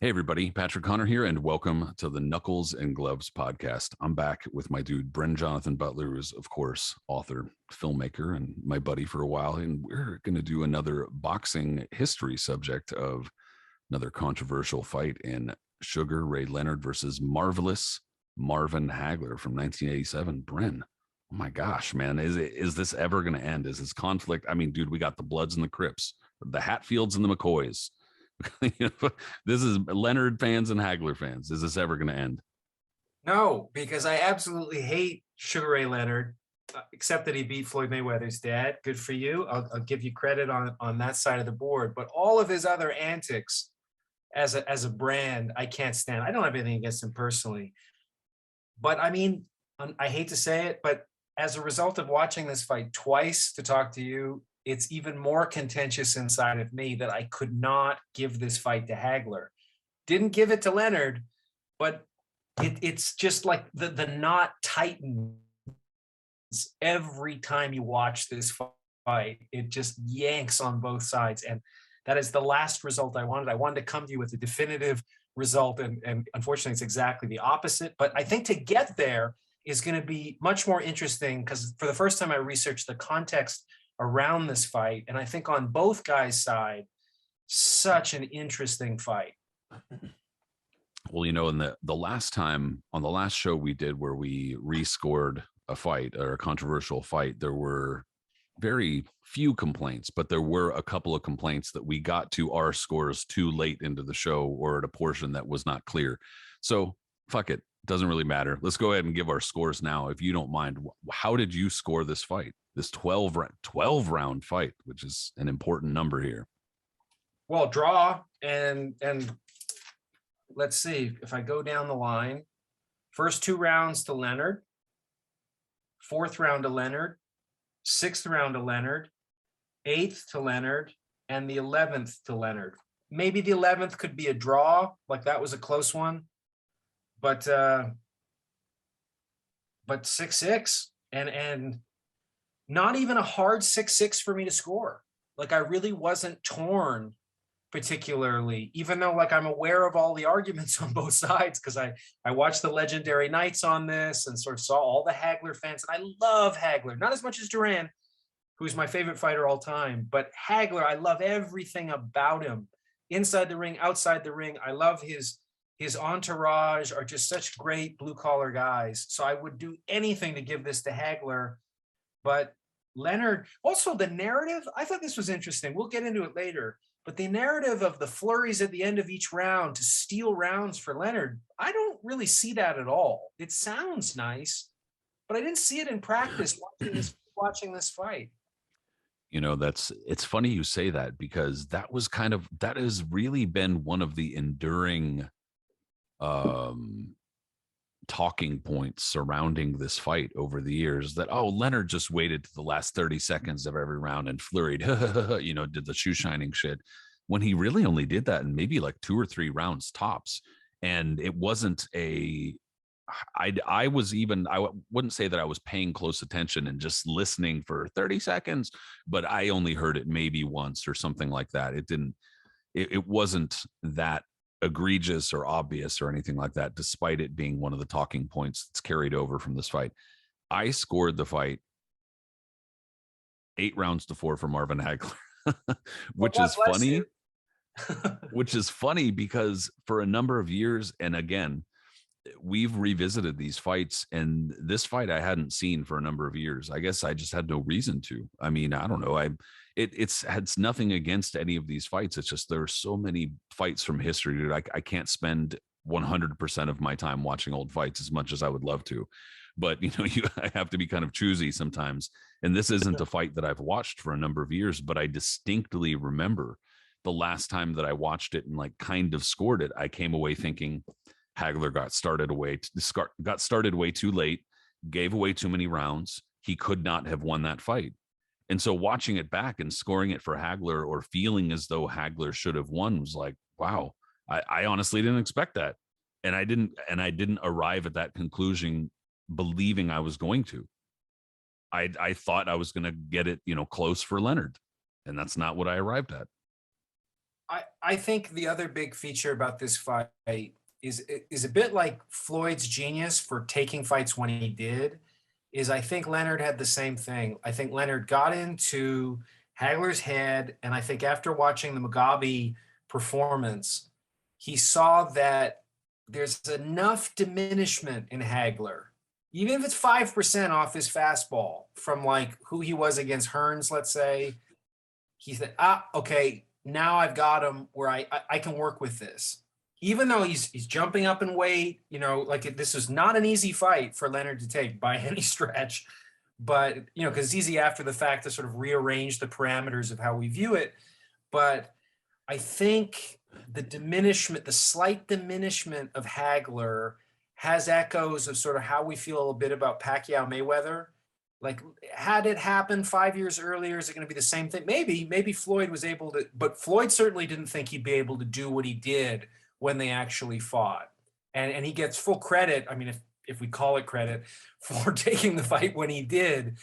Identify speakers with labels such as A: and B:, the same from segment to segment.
A: Hey, everybody. Patrick Connor here, and welcome to the Knuckles and Gloves podcast. I'm back with my dude, Brin-Jonathan Butler, who is, of course, author, filmmaker, and my buddy for a while. And we're going to do another boxing history subject of another controversial fight in Sugar Ray Leonard versus Marvelous Marvin Hagler from 1987. Brin, oh my gosh, man, is this ever going to end? Is this conflict? I mean, dude, we got the Bloods and the Crips, the Hatfields and the McCoys. This is Leonard fans and Hagler fans. Is this ever going to end?
B: No, because I absolutely hate Sugar Ray Leonard, except that he beat Floyd Mayweather's dad. Good for you. I'll give you credit on that side of the board. But all of his other antics as a brand, I can't stand. I don't have anything against him personally. But I mean, I hate to say it, but as a result of watching this fight twice to talk to you, it's even more contentious inside of me that I could not give this fight to Hagler. Didn't give it to Leonard, but it's just like the knot tightens every time you watch this fight. It just yanks on both sides. And that is the last result I wanted. I wanted to come to you with a definitive result. And unfortunately, it's exactly the opposite. But I think to get there is going to be much more interesting because for the first time I researched the context around this fight. And I think on both guys' side, such an interesting fight.
A: Well, you know, in the last time on the last show we did where we rescored a fight or a controversial fight, there were very few complaints, but there were a couple of complaints that we got to our scores too late into the show or at a portion that was not clear. So fuck it. Doesn't really matter. Let's go ahead and give our scores now, if you don't mind. How did you score this fight? This 12 round fight, which is an important number here.
B: Well, draw and let's see if I go down the line. First 2 rounds to Leonard, 4th round to Leonard, 6th round to Leonard, 8th to Leonard, and the 11th to Leonard. Maybe the 11th could be a draw, like that was a close one, but 6-6 and not even a hard 6-6 for me to score. Like I really wasn't torn particularly, even though like I'm aware of all the arguments on both sides because I watched the legendary nights on this and sort of saw all the Hagler fans. And I love Hagler, not as much as Duran, who's my favorite fighter all time, but Hagler, I love everything about him. Inside the ring, outside the ring. I love his entourage are just such great blue collar guys. So I would do anything to give this to Hagler, but Leonard, also the narrative, I thought this was interesting. We'll get into it later, but the narrative of the flurries at the end of each round to steal rounds for Leonard, I don't really see that at all. It sounds nice, but I didn't see it in practice watching this fight.
A: You know, it's funny you say that because that has really been one of the enduring talking points surrounding this fight over the years that, oh, Leonard just waited to the last 30 seconds of every round and flurried, you know, did the shoe shining shit when he really only did that in maybe like 2 or 3 rounds tops. And it wasn't I wouldn't say that I was paying close attention and just listening for 30 seconds, but I only heard it maybe once or something like that. It wasn't that egregious or obvious or anything like that, despite it being one of the talking points that's carried over from this fight. I scored the fight 8 rounds to 4 for Marvin Hagler, which is funny. Which is funny because for a number of years, and again, we've revisited these fights, and this fight I hadn't seen for a number of years. I guess I just had no reason to. I mean, I don't know. It's nothing against any of these fights. It's just there are so many fights from history, dude. I can't spend 100% of my time watching old fights as much as I would love to. But, you know, I have to be kind of choosy sometimes. And this isn't a fight that I've watched for a number of years, but I distinctly remember the last time that I watched it and like kind of scored it. I came away thinking Hagler got started way too late, gave away too many rounds. He could not have won that fight. And so watching it back and scoring it for Hagler or feeling as though Hagler should have won was like, wow, I honestly didn't expect that. And I didn't arrive at that conclusion believing I was going to. I thought I was going to get it, you know, close for Leonard. And that's not what I arrived at.
B: I think the other big feature about this fight is a bit like Floyd's genius for taking fights when he did, is I think Leonard had the same thing. I think Leonard got into Hagler's head, and I think after watching the Mugabe performance, he saw that there's enough diminishment in Hagler, even if it's 5% off his fastball from like who he was against Hearns, let's say. He said, okay, now I've got him where I can work with this. Even though he's jumping up in weight, like this is not an easy fight for Leonard to take by any stretch. But, because it's easy after the fact to sort of rearrange the parameters of how we view it. But I think the slight diminishment of Hagler has echoes of sort of how we feel a bit about Pacquiao Mayweather. Like, had it happened 5 years earlier, is it going to be the same thing? Maybe Floyd was able to, but Floyd certainly didn't think he'd be able to do what he did when they actually fought. And he gets full credit. I mean, if we call it credit, for taking the fight when he did,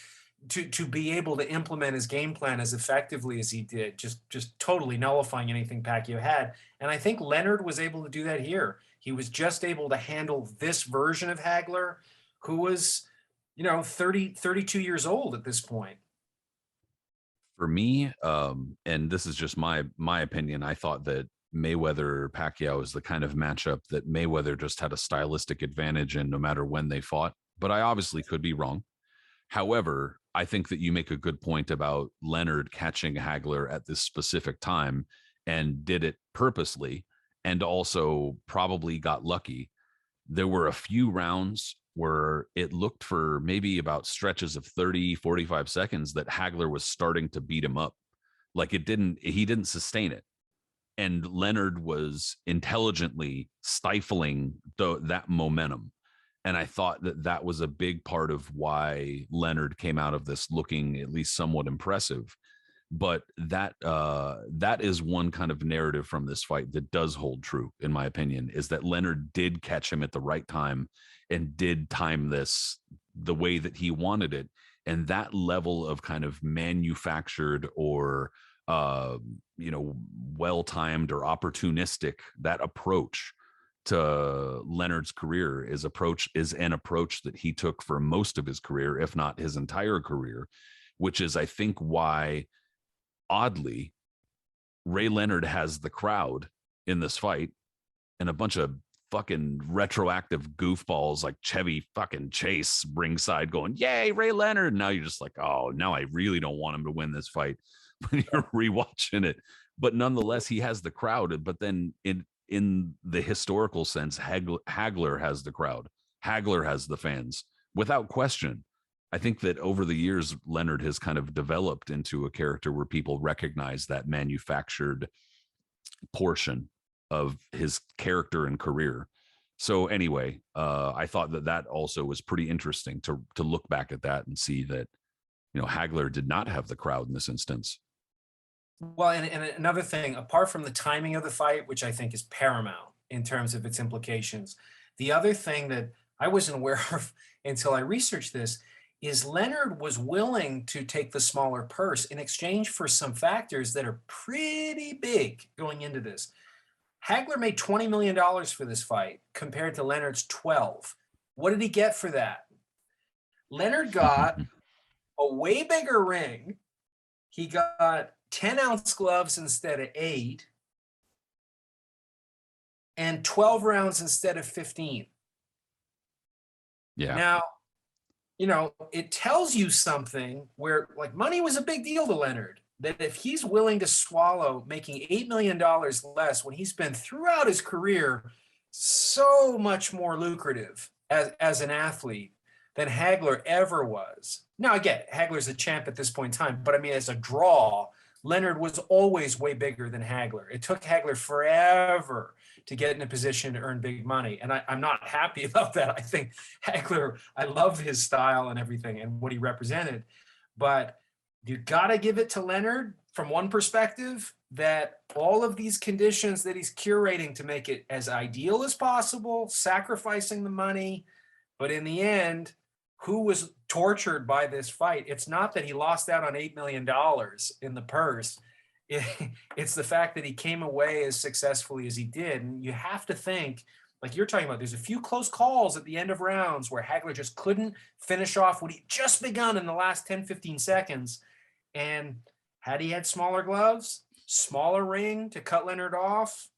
B: to be able to implement his game plan as effectively as he did, just totally nullifying anything Pacquiao had. And I think Leonard was able to do that here. He was just able to handle this version of Hagler, who was, 32 years old at this point.
A: For me, and this is just my opinion, I thought that Mayweather Pacquiao is the kind of matchup that Mayweather just had a stylistic advantage in no matter when they fought, but I obviously could be wrong. However, I think that you make a good point about Leonard catching Hagler at this specific time and did it purposely, and also probably got lucky. There were a few rounds where it looked for maybe about stretches of 30, 45 seconds that Hagler was starting to beat him up. Like he didn't sustain it. And Leonard was intelligently stifling that momentum. And I thought that was a big part of why Leonard came out of this looking at least somewhat impressive. But that is one kind of narrative from this fight that does hold true, in my opinion, is that Leonard did catch him at the right time and did time this the way that he wanted it. And that level of kind of manufactured or well-timed or opportunistic, that approach to Leonard's career is an approach that he took for most of his career, if not his entire career, which is, I think, why, oddly, Ray Leonard has the crowd in this fight, and a bunch of fucking retroactive goofballs like Chevy fucking Chase ringside going, yay, Ray Leonard. Now you're just like, oh, now I really don't want him to win this fight when you're rewatching it. But nonetheless, he has the crowd. But then in the historical sense, Hagler has the crowd. Hagler has the fans, without question. I think that over the years, Leonard has kind of developed into a character where people recognize that manufactured portion of his character and career. So anyway, I thought that also was pretty interesting to look back at that and see that, Hagler did not have the crowd in this instance.
B: Well, and another thing, apart from the timing of the fight, which I think is paramount in terms of its implications, the other thing that I wasn't aware of until I researched this is Leonard was willing to take the smaller purse in exchange for some factors that are pretty big going into this. Hagler made $20 million for this fight compared to Leonard's 12. What did he get for that? Leonard got a way bigger ring. He got 10-ounce gloves instead of 8, and 12 rounds instead of 15.
A: Yeah.
B: Now, it tells you something where, like, money was a big deal to Leonard, that if he's willing to swallow making $8 million less when he's been throughout his career so much more lucrative as an athlete than Hagler ever was. Now, again, Hagler's a champ at this point in time, but I mean, as a draw, Leonard was always way bigger than Hagler. It took Hagler forever to get in a position to earn big money. And I'm not happy about that. I think Hagler, I love his style and everything and what he represented. But you got to give it to Leonard from one perspective, that all of these conditions that he's curating to make it as ideal as possible, sacrificing the money. But in the end, who was tortured by this fight? It's not that he lost out on $8 million in the purse. it's the fact that he came away as successfully as he did. And you have to think, like you're talking about, there's a few close calls at the end of rounds where Hagler just couldn't finish off what he'd just begun in the last 10, 15 seconds. And had he had smaller gloves, smaller ring to cut Leonard off,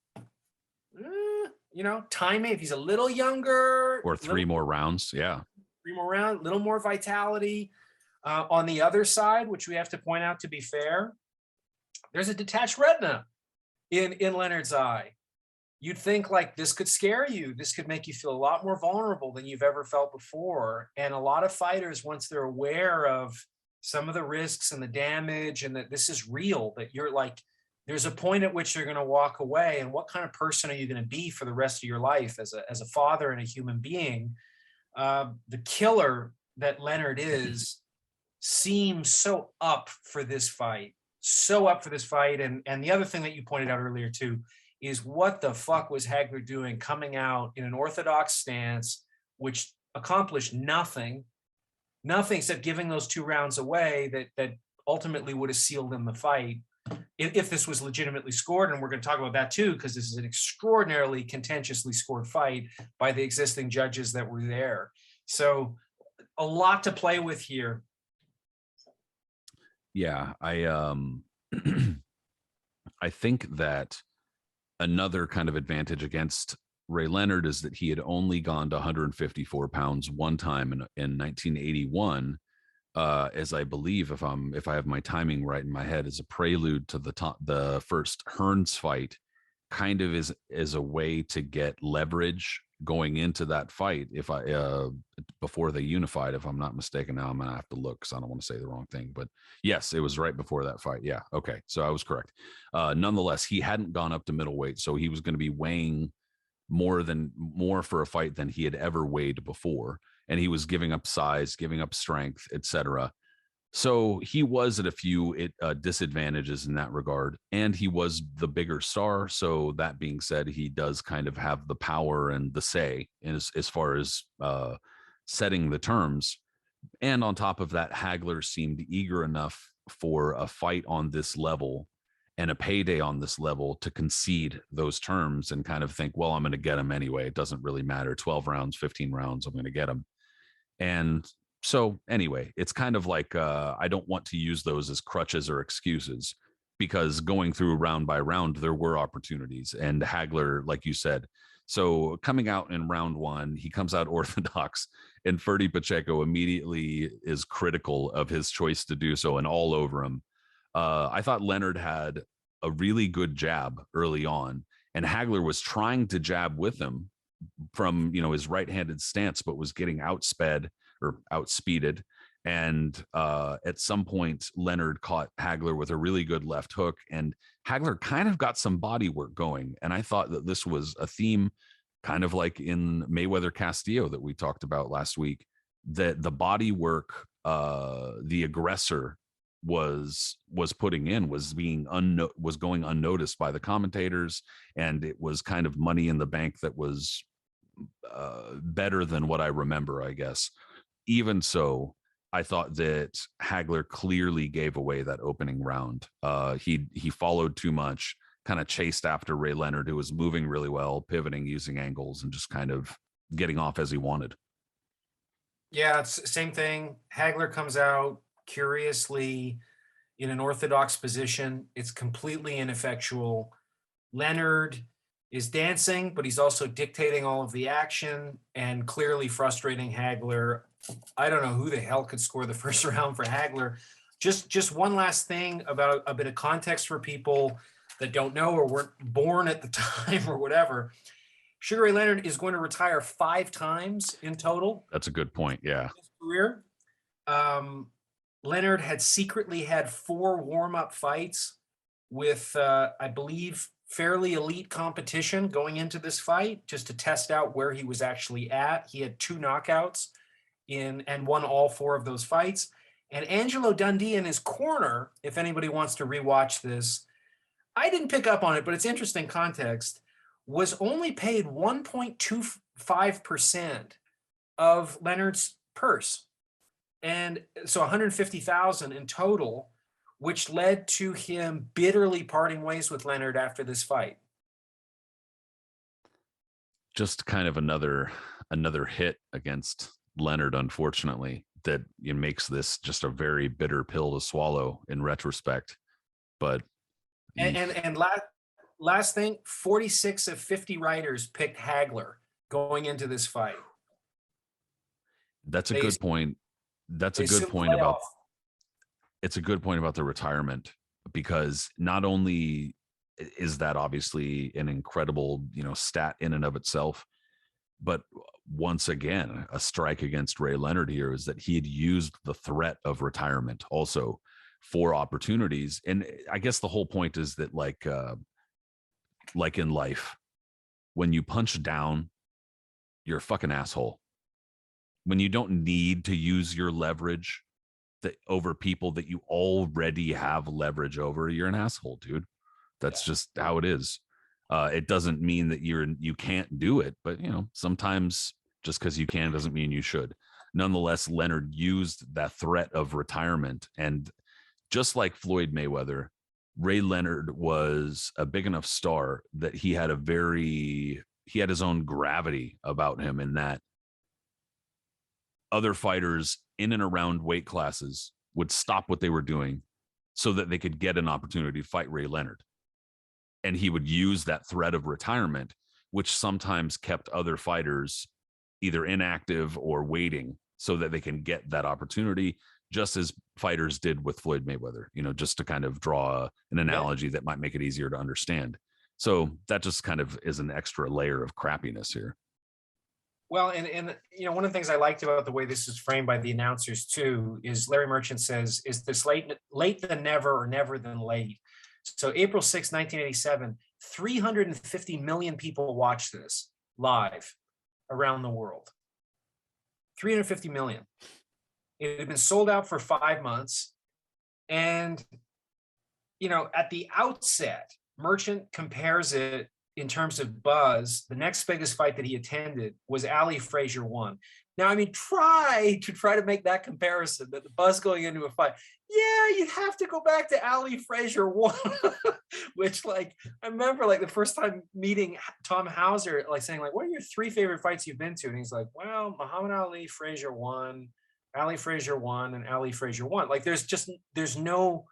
B: timing, if he's a little younger.
A: Or three more rounds. Yeah.
B: 3 more rounds, a little more vitality. On the other side, which we have to point out to be fair, there's a detached retina in Leonard's eye. You'd think like this could scare you. This could make you feel a lot more vulnerable than you've ever felt before. And a lot of fighters, once they're aware of some of the risks and the damage and that this is real, that you're like, there's a point at which you're going to walk away. And what kind of person are you going to be for the rest of your life as a father and a human being? The killer that Leonard is seems so up for this fight. And the other thing that you pointed out earlier too is what the fuck was Hagler doing coming out in an orthodox stance, which accomplished nothing except giving those 2 rounds away that ultimately would have sealed him the fight if this was legitimately scored. And we're going to talk about that too, because this is an extraordinarily contentiously scored fight by the existing judges that were there. So a lot to play with here.
A: Yeah, I I think that another kind of advantage against Ray Leonard is that he had only gone to 154 pounds one time in 1981, as I believe, if I have my timing right in my head, as a prelude to the first Hearns fight, kind of is a way to get leverage going into that fight. If before they unified, if I'm not mistaken, now I'm gonna have to look because I don't want to say the wrong thing, but yes, it was right before that fight. Yeah, okay, so I was correct. Nonetheless, he hadn't gone up to middleweight, so he was going to be weighing more for a fight than he had ever weighed before, and he was giving up size, giving up strength, etc. So he was at a few disadvantages in that regard, and he was the bigger star. So that being said, he does kind of have the power and the say as far as setting the terms. And on top of that, Hagler seemed eager enough for a fight on this level and a payday on this level to concede those terms and kind of think, well, I'm going to get him anyway. It doesn't really matter. 12 rounds, 15 rounds, I'm going to get him. And so anyway, it's kind of like I don't want to use those as crutches or excuses, because going through round by round, there were opportunities. And Hagler, like you said, so coming out in round 1, he comes out orthodox, and Ferdy Pacheco immediately is critical of his choice to do so and all over him. I thought Leonard had a really good jab early on, and Hagler was trying to jab with him from his right-handed stance, but was getting outspeeded. And at some point, Leonard caught Hagler with a really good left hook, and Hagler kind of got some body work going. And I thought that this was a theme, kind of like in Mayweather Castillo that we talked about last week, that the body work the aggressor was putting in was going unnoticed by the commentators, and it was kind of money in the bank that was better than what I remember, I guess. Even so, I thought that Hagler clearly gave away that opening round. He followed too much, kind of chased after Ray Leonard, who was moving really well, pivoting, using angles, and just kind of getting off as he wanted.
B: Yeah, it's the same thing. Hagler comes out curiously in an orthodox position. It's completely ineffectual. Leonard is dancing, but he's also dictating all of the action and clearly frustrating Hagler. I don't know who the hell could score the first round for Hagler. Just one last thing about a bit of context for people that don't know or weren't born at the time or whatever. Sugar Ray Leonard is going to retire 5 times in total.
A: That's a good point. Yeah.
B: His career. Leonard had secretly had 4 warm-up fights with, I believe, fairly elite competition going into this fight, just to test out where he was actually at. He had 2 knockouts and won all 4 of those fights. And Angelo Dundee in his corner, if anybody wants to rewatch this, I didn't pick up on it, but it's interesting context, was only paid 1.25% of Leonard's purse. And so 150,000 in total, which led to him bitterly parting ways with Leonard after this fight.
A: Just kind of another hit against Leonard, unfortunately, that it makes this just a very bitter pill to swallow in retrospect. But
B: and last thing, 46 of 50 writers picked Hagler going into this fight.
A: That's a good point. That's a good point about it's a good point about the retirement, because not only is that obviously an incredible, stat in and of itself, but once again, a strike against Ray Leonard here is that he had used the threat of retirement also for opportunities. And I guess the whole point is that like in life, when you punch down, you're a fucking asshole. When you don't need to use your leverage over people that you already have leverage over, you're an asshole, dude. That's just how it is. It doesn't mean that you can't do it, but sometimes just because you can doesn't mean you should. Nonetheless, Leonard used that threat of retirement, and just like Floyd Mayweather, Ray Leonard was a big enough star that he had his own gravity about him, in that other fighters in and around weight classes would stop what they were doing so that they could get an opportunity to fight Ray Leonard. And he would use that threat of retirement, which sometimes kept other fighters either inactive or waiting so that they can get that opportunity, just as fighters did with Floyd Mayweather, just to kind of draw an analogy that might make it easier to understand. So that just kind of is an extra layer of crappiness here.
B: Well, and one of the things I liked about the way this is framed by the announcers too is Larry Merchant says, "Is this late than never, or never than late?" So April 6, 1987, 350 million people watched this live around the world. 350 million. It had been sold out for 5 months. And, at the outset, Merchant compares it in terms of buzz. The next biggest fight that he attended was Ali Frazier 1. Now, I mean, try to make that comparison, that the buzz going into a fight. Yeah, you'd have to go back to Ali Frazier 1, which, I remember, the first time meeting Tom Hauser, saying, what are your 3 favorite fights you've been to? And he's like, well, Muhammad Ali, Frazier 1, Ali Frazier 1, and Ali Frazier 1. There's no,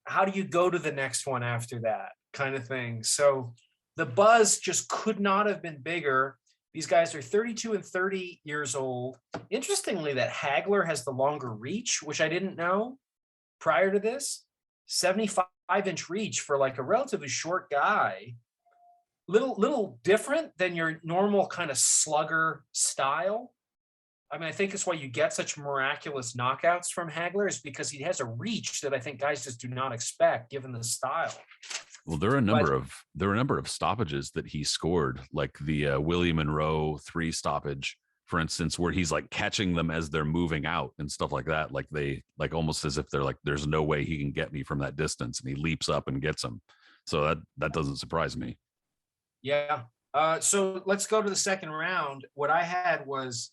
B: how do you go to the next one after that kind of thing? So the buzz just could not have been bigger. These guys are 32 and 30 years old. Interestingly, that Hagler has the longer reach, which I didn't know prior to this. 75-inch reach for a relatively short guy. Little different than your normal kind of slugger style. I mean, I think it's why you get such miraculous knockouts from Hagler, is because he has a reach that I think guys just do not expect given the style.
A: Well, there are a number of stoppages that he scored, like the Willie Monroe 3 stoppage, for instance, where he's catching them as they're moving out and stuff like that. Almost as if they're there's no way he can get me from that distance, and he leaps up and gets them. So that doesn't surprise me.
B: Yeah. So let's go to the second round. What I had was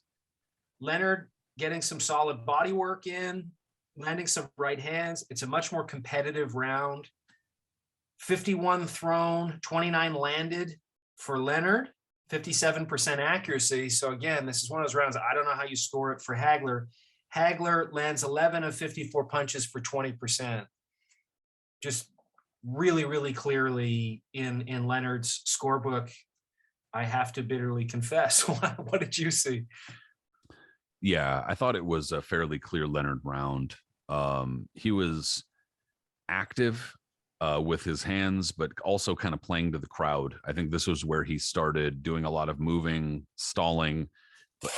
B: Leonard getting some solid body work in, landing some right hands. It's a much more competitive round. 51 thrown, 29 landed for Leonard, 57% accuracy. So again, this is one of those rounds, I don't know how you score it for Hagler. Hagler lands 11 of 54 punches for 20%. Just really, really clearly in Leonard's scorebook, I have to bitterly confess. What did you see?
A: Yeah, I thought it was a fairly clear Leonard round. He was active with his hands, but also kind of playing to the crowd. I think this was where he started doing a lot of moving, stalling,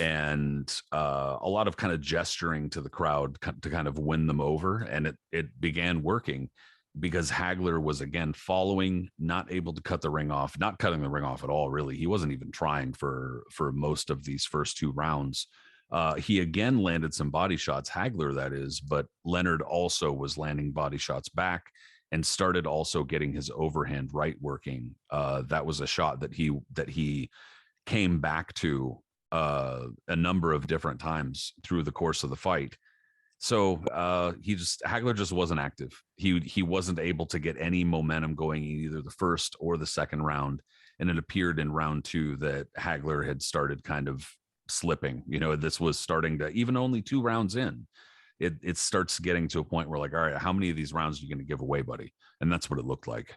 A: and a lot of kind of gesturing to the crowd to kind of win them over. And it began working, because Hagler was again following, not able to cut the ring off, not cutting the ring off at all, really. He wasn't even trying for most of these first 2 rounds. He again landed some body shots, Hagler that is, but Leonard also was landing body shots back and started also getting his overhand right working. That was a shot that he came back to a number of different times through the course of the fight. So Hagler just wasn't active. He wasn't able to get any momentum going in either the first or the second round. And it appeared in round 2 that Hagler had started kind of slipping. This was starting to, even only 2 rounds in, it starts getting to a point where, like, all right, how many of these rounds are you going to give away, buddy? And that's what it looked like.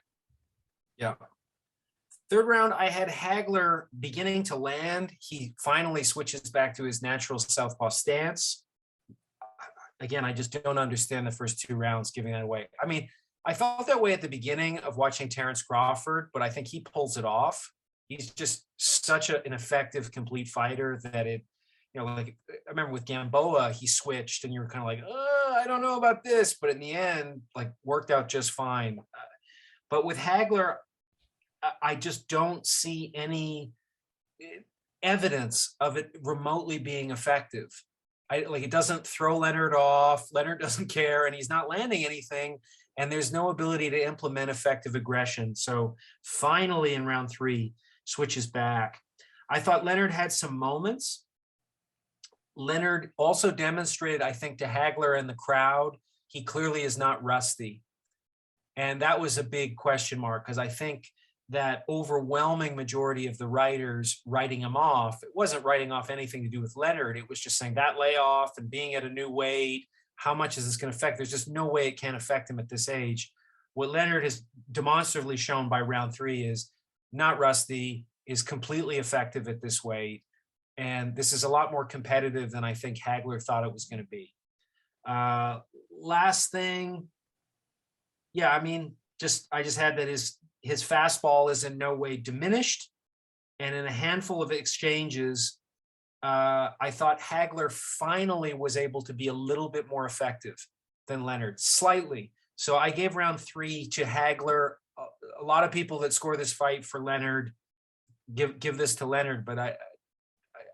B: Yeah. Third round, I had Hagler beginning to land. He finally switches back to his natural southpaw stance. Again, I just don't understand the first 2 rounds giving that away. I mean, I felt that way at the beginning of watching Terrence Crawford, but I think he pulls it off. He's just such an effective, complete fighter that like I remember with Gamboa, he switched and you were kind of like, oh, I don't know about this, but in the end, like, worked out just fine. But with Hagler, I just don't see any evidence of it remotely being effective. It doesn't throw Leonard off. Leonard doesn't care, and he's not landing anything. And there's no ability to implement effective aggression. So finally, in round 3, switches back. I thought Leonard had some moments. Leonard also demonstrated, I think, to Hagler and the crowd, he clearly is not rusty. And that was a big question mark, because I think that overwhelming majority of the writers writing him off, it wasn't writing off anything to do with Leonard. It was just saying that layoff and being at a new weight, how much is this going to affect? There's just no way it can affect him at this age. What Leonard has demonstrably shown by round 3 is not rusty, is completely effective at this weight. And this is a lot more competitive than I think Hagler thought it was going to be. Last thing. Yeah, I mean, I just had that his fastball is in no way diminished. And in a handful of exchanges, I thought Hagler finally was able to be a little bit more effective than Leonard, slightly. So I gave round 3 to Hagler. A lot of people that score this fight for Leonard give this to Leonard, but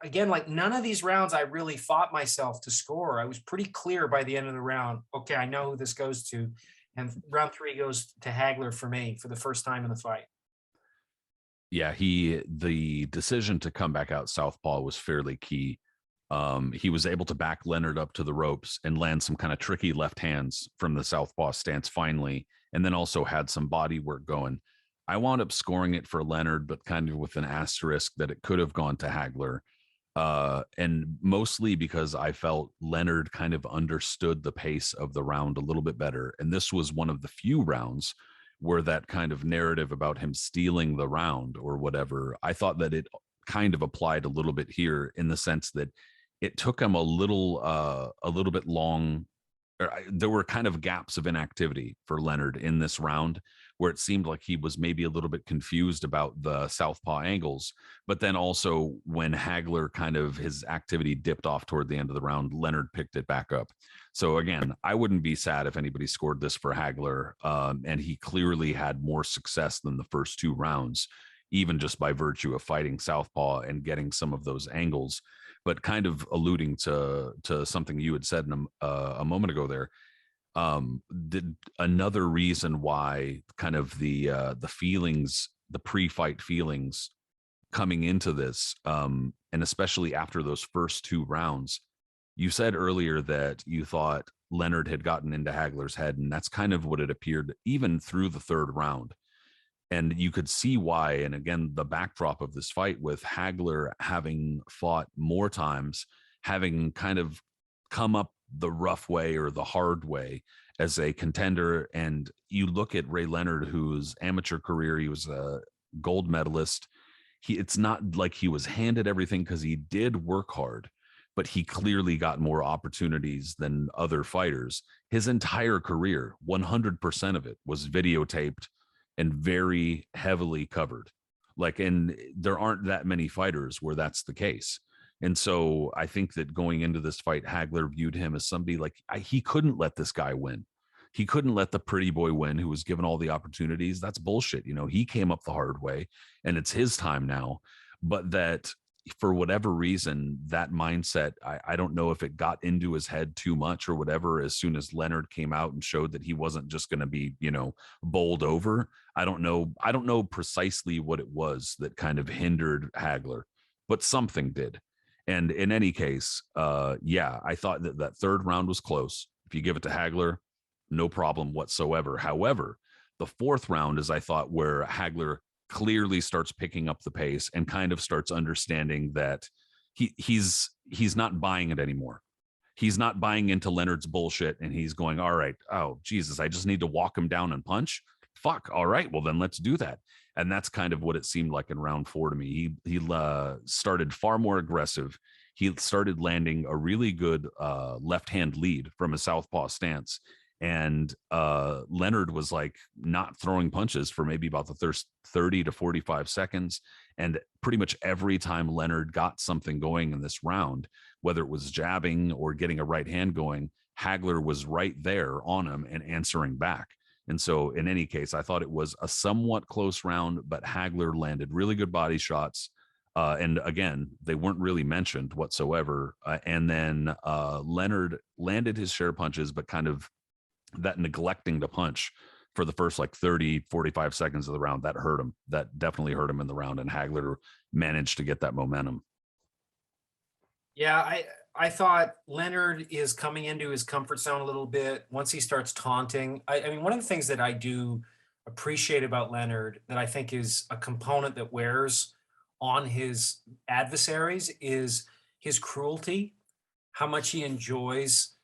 B: again, like, none of these rounds I really fought myself to score. I was pretty clear by the end of the round. Okay, I know who this goes to. And round 3 goes to Hagler for me for the first time in the fight.
A: Yeah, the decision to come back out southpaw was fairly key. He was able to back Leonard up to the ropes and land some kind of tricky left hands from the southpaw stance finally, and then also had some body work going. I wound up scoring it for Leonard, but kind of with an asterisk that it could have gone to Hagler. And mostly because I felt Leonard kind of understood the pace of the round a little bit better. And this was one of the few rounds where that kind of narrative about him stealing the round or whatever, I thought that it kind of applied a little bit here, in the sense that it took him a little bit long. There were kind of gaps of inactivity for Leonard in this round, where it seemed like he was maybe a little bit confused about the southpaw angles. But then also, when Hagler kind of, his activity dipped off toward the end of the round, Leonard picked it back up. So again, I wouldn't be sad if anybody scored this for Hagler. And he clearly had more success than the first 2 rounds, even just by virtue of fighting southpaw and getting some of those angles. But kind of alluding to something you had said a moment ago there, another reason why kind of the feelings, the pre-fight feelings coming into this, and especially after those first 2 rounds, you said earlier that you thought Leonard had gotten into Hagler's head, and that's kind of what it appeared even through the 3rd round. And you could see why. And again, the backdrop of this fight, with Hagler having fought more times, having kind of come up the rough way or the hard way as a contender. And you look at Ray Leonard, whose amateur career, he was a gold medalist. It's not like he was handed everything, because he did work hard, but he clearly got more opportunities than other fighters. His entire career, 100% of it, was videotaped and very heavily covered. And there aren't that many fighters where that's the case. And so I think that going into this fight, Hagler viewed him as somebody like, he couldn't let this guy win. He couldn't let the pretty boy win, who was given all the opportunities. That's bullshit. He came up the hard way, and it's his time now. But that, for whatever reason, that mindset, I don't know if it got into his head too much or whatever. As soon as Leonard came out and showed that he wasn't just going to be, bowled over, I don't know precisely what it was that kind of hindered Hagler, but something did. And in any case, yeah, I thought that that third round was close. If you give it to Hagler, no problem whatsoever. However, the fourth round is, I thought, where Hagler clearly starts picking up the pace and kind of starts understanding that he's not buying it anymore. He's not buying into Leonard's bullshit, and he's going, all right, oh Jesus, I just need to walk him down and punch. Fuck, all right, well then let's do that. And that's kind of what it seemed like in round 4 to me. He started far more aggressive. He started landing a really good left hand lead from a southpaw stance, and Leonard was like not throwing punches for maybe about the first 30 to 45 seconds. And pretty much every time Leonard got something going in this round, whether it was jabbing or getting a right hand going, Hagler was right there on him and answering back. And so in any case, I thought it was a somewhat close round, but Hagler landed really good body shots. And again, they weren't really mentioned whatsoever. And then Leonard landed his share punches, but kind of that neglecting to punch for the first like 30, 45 seconds of the round, that hurt him. That definitely hurt him in the round. And Hagler managed to get that momentum.
B: Yeah, I thought Leonard is coming into his comfort zone a little bit once he starts taunting. I mean, one of the things that I do appreciate about Leonard that I think is a component that wears on his adversaries is his cruelty, how much he enjoys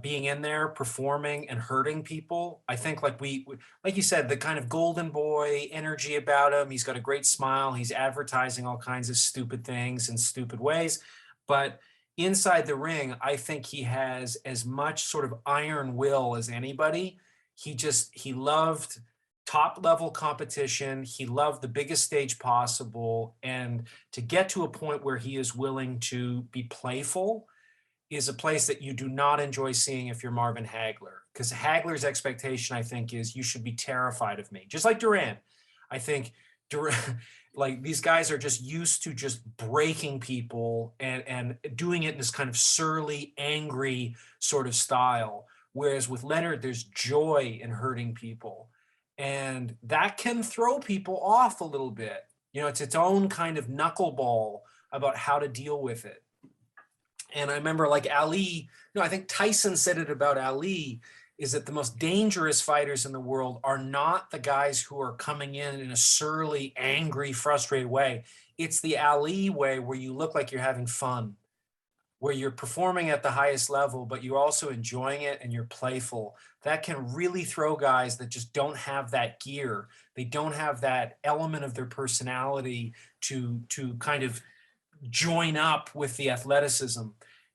B: being in there, performing and hurting people. I think like you said, the kind of golden boy energy about him. He's got a great smile. He's advertising all kinds of stupid things in stupid ways. But inside the ring, I think he has as much sort of iron will as anybody. He loved top level competition. He loved the biggest stage possible. And to get to a point where he is willing to be playful is a place that you do not enjoy seeing if you're Marvin Hagler. Because Hagler's expectation, I think, is you should be terrified of me. Just like Duran. I think Duran, like these guys are just used to just breaking people and doing it in this kind of surly, angry sort of style. Whereas with Leonard, there's joy in hurting people. And that can throw people off a little bit. You know, it's its own kind of knuckleball about how to deal with it. And I remember like Ali, I think Tyson said it about Ali, is that the most dangerous fighters in the world are not the guys who are coming in a surly, angry, frustrated way. It's the Ali way where you look like you're having fun, where you're performing at the highest level, but you're also enjoying it and you're playful. That can really throw guys that just don't have that gear. They don't have that element of their personality to kind of join up with the athleticism.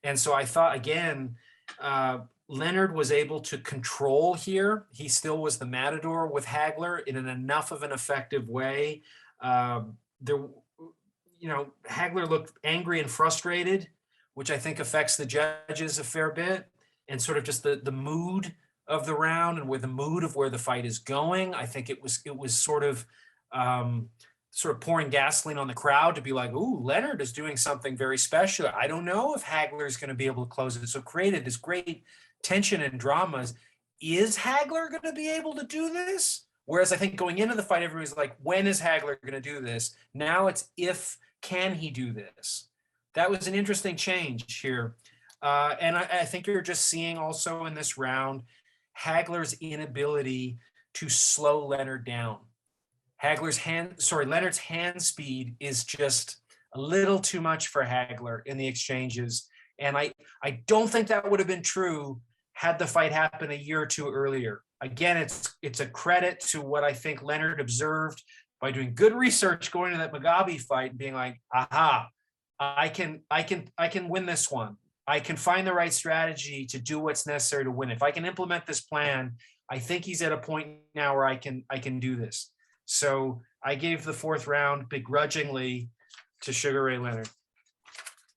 B: And so I thought, again, Leonard was able to control here. He still was the matador with Hagler in enough of an effective way. Hagler looked angry and frustrated, which I think affects the judges a fair bit, and sort of just the mood of the round and where the mood of where the fight is going. I think it was sort of pouring gasoline on the crowd to be like, ooh, Leonard is doing something very special. I don't know if Hagler is going to be able to close it. So it created this great tension and dramas. Is Hagler going to be able to do this? Whereas I think going into the fight, everybody's like, when is Hagler going to do this? Now it's can he do this? That was an interesting change here. And I think you're just seeing also in this round, Hagler's inability to slow Leonard down. Leonard's hand speed is just a little too much for Hagler in the exchanges. And I don't think that would have been true had the fight happened a year or two earlier. Again, it's a credit to what I think Leonard observed by doing good research going to that Mugabe fight and being like, aha, I can win this one. I can find the right strategy to do what's necessary to win. If I can implement this plan, I think he's at a point now where I can do this. So I gave the fourth round begrudgingly to Sugar Ray Leonard.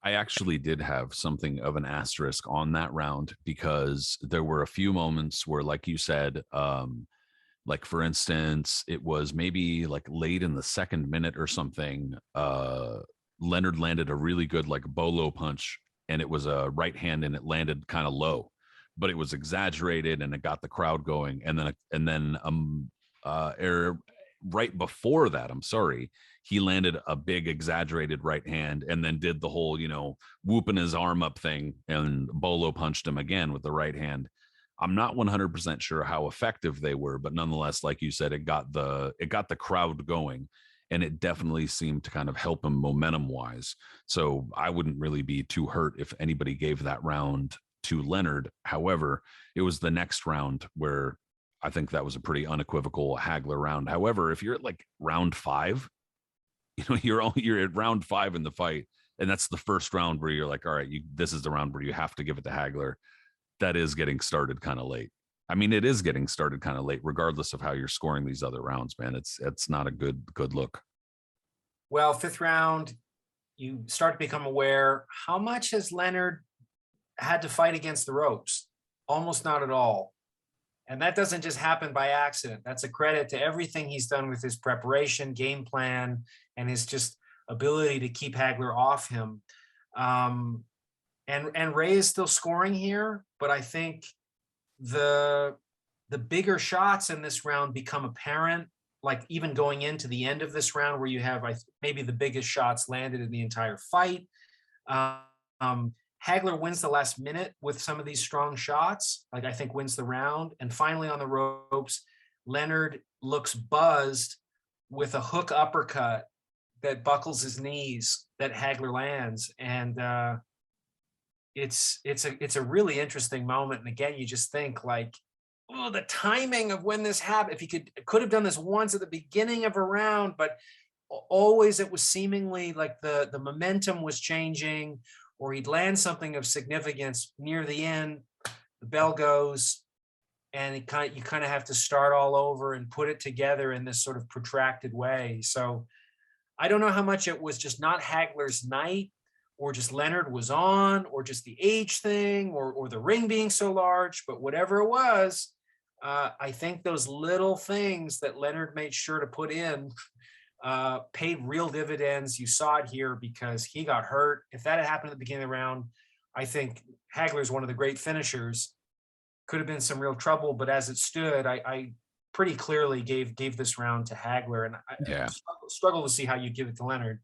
A: I actually did have something of an asterisk on that round because there were a few moments where, like you said, like for instance, it was maybe like late in the second minute or something. Leonard landed a really good like bolo punch, and it was a right hand, and it landed kind of low, but it was exaggerated and it got the crowd going. And then right before that, I'm sorry, he landed a big exaggerated right hand and then did the whole, whooping his arm up thing, and Bolo punched him again with the right hand. I'm not 100% sure how effective they were, but nonetheless, like you said, it got the crowd going, and it definitely seemed to kind of help him momentum wise. So I wouldn't really be too hurt if anybody gave that round to Leonard. However, it was the next round where I think that was a pretty unequivocal Hagler round. However, if you're at like round 5, you're at round 5 in the fight, and that's the first round where you're like, all right, this is the round where you have to give it to Hagler. That is getting started kind of late. I mean, it is getting started kind of late, regardless of how you're scoring these other rounds, man. It's not a good look.
B: Well, 5th round, you start to become aware, how much has Leonard had to fight against the ropes? Almost not at all. And that doesn't just happen by accident. That's a credit to everything he's done with his preparation, game plan, and his just ability to keep Hagler off him. And Ray is still scoring here, but I think the bigger shots in this round become apparent, like even going into the end of this round where you have maybe the biggest shots landed in the entire fight. Hagler wins the last minute with some of these strong shots, like I think wins the round. And finally on the ropes, Leonard looks buzzed with a hook uppercut that buckles his knees that Hagler lands. And it's a really interesting moment. And again, you just think like, oh, the timing of when this happened. If he could have done this once at the beginning of a round, but always it was seemingly like the momentum was changing, or he'd land something of significance near the end, the bell goes, and you kind of have to start all over and put it together in this sort of protracted way. So I don't know how much it was just not Hagler's night, or just Leonard was on, or just the age thing, or the ring being so large, but whatever it was, I think those little things that Leonard made sure to put in paid real dividends. You saw it here because he got hurt. If that had happened at the beginning of the round, I think Hagler is one of the great finishers. Could have been some real trouble, but as it stood, I pretty clearly gave this round to Hagler, and I struggle to see how you give it to Leonard.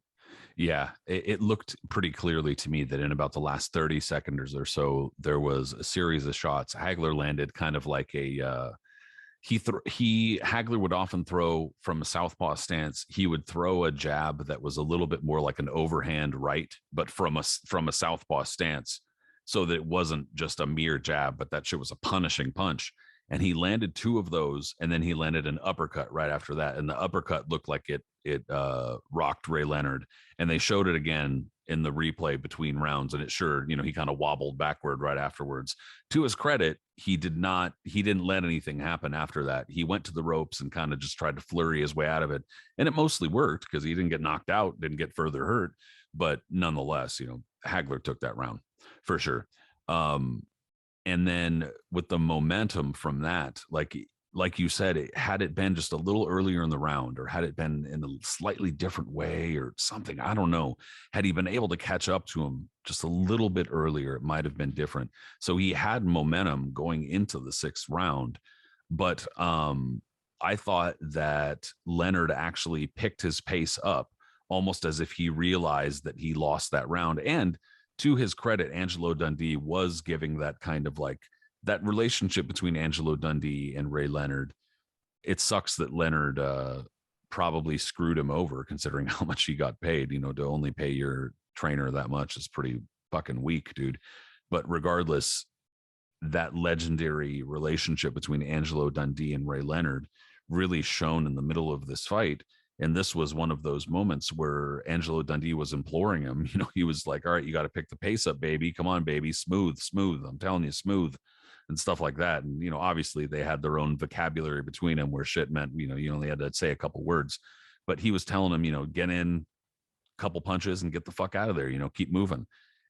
A: Yeah, it looked pretty clearly to me that in about the last 30 seconds or so, there was a series of shots. Hagler landed kind of like Hagler would often throw from a southpaw stance. He would throw a jab that was a little bit more like an overhand right, but from a southpaw stance, so that it wasn't just a mere jab, but that shit was a punishing punch. And he landed 2 of those, and then he landed an uppercut right after that. And the uppercut looked like it rocked Ray Leonard. And they showed it again in the replay between rounds, and it sure, he kind of wobbled backward right afterwards. To his credit, he didn't let anything happen after that. He went to the ropes and kind of just tried to flurry his way out of it. And it mostly worked because he didn't get knocked out, didn't get further hurt. But nonetheless, Hagler took that round for sure. And then with the momentum from that, like you said, had it been just a little earlier in the round, or had it been in a slightly different way or something, I don't know. Had he been able to catch up to him just a little bit earlier, it might have been different. So he had momentum going into the 6th round. But I thought that Leonard actually picked his pace up, almost as if he realized that he lost that round. And to his credit, Angelo Dundee was giving that kind of like that relationship between Angelo Dundee and Ray Leonard. It sucks that Leonard probably screwed him over, considering how much he got paid. To only pay your trainer that much is pretty fucking weak, dude. But regardless, that legendary relationship between Angelo Dundee and Ray Leonard really shone in the middle of this fight. And this was one of those moments where Angelo Dundee was imploring him. He was like, all right, you got to pick the pace up, baby. Come on, baby. Smooth. I'm telling you, smooth, and stuff like that. And, obviously they had their own vocabulary between them where shit meant, you only had to say a couple words, but he was telling him, get in a couple punches and get the fuck out of there, keep moving.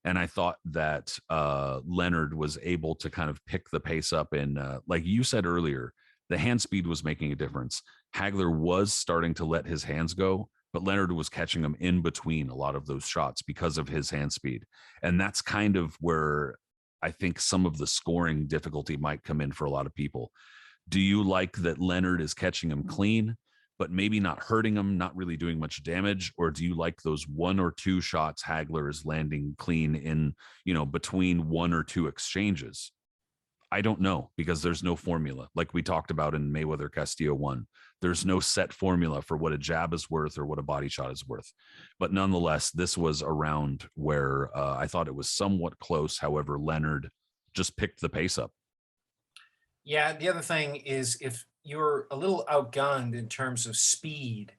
A: And I thought that Leonard was able to kind of pick the pace up. And like you said earlier, the hand speed was making a difference. Hagler was starting to let his hands go, but Leonard was catching him in between a lot of those shots because of his hand speed. And that's kind of where I think some of the scoring difficulty might come in for a lot of people. Do you like that Leonard is catching him clean? but maybe not hurting him, not really doing much damage? Or do you like those 1 or 2 shots Hagler is landing clean in, between 1 or 2 exchanges? I don't know, because there's no formula. Like we talked about in Mayweather Castillo 1, there's no set formula for what a jab is worth or what a body shot is worth. But nonetheless, this was a round where I thought it was somewhat close. However, Leonard just picked the pace up.
B: Yeah, the other thing is, if you're a little outgunned in terms of speed,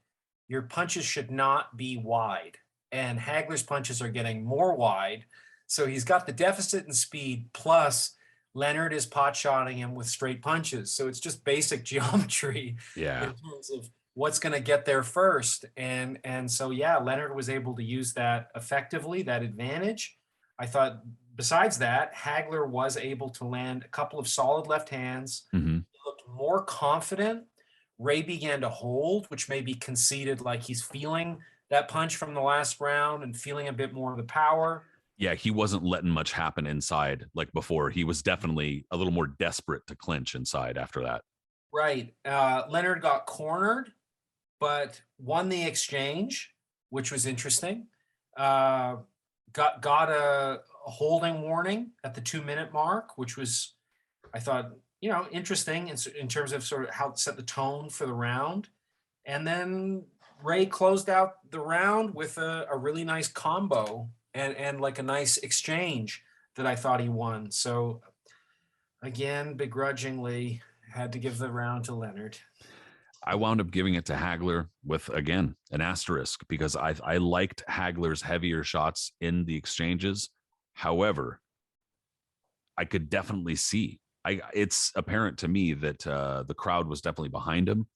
B: your punches should not be wide. And Hagler's punches are getting more wide. So he's got the deficit in speed, plus Leonard is pot shotting him with straight punches. So it's just basic geometry
A: Yeah.
B: in terms of what's going to get there first. And so, yeah, Leonard was able to use that effectively, that advantage. I thought, besides that, Hagler was able to land a couple of solid left hands.
A: Mm-hmm.
B: He looked more confident. Ray began to hold, which maybe conceded, like he's feeling that punch from the last round and feeling a bit more of the power.
A: Yeah, he wasn't letting much happen inside like before. He was definitely a little more desperate to clinch inside after that.
B: Right. Leonard got cornered, but won the exchange, which was interesting. Got a holding warning at the 2-minute mark, which was, I thought, interesting in terms of sort of how to set the tone for the round. And then Ray closed out the round with a really nice combo and like a nice exchange that I thought he won. So again, begrudgingly had to give the round to Leonard.
A: I wound up giving it to Hagler with, again, an asterisk, because I liked Hagler's heavier shots in the exchanges. However, I could definitely see, it's apparent to me that the crowd was definitely behind him.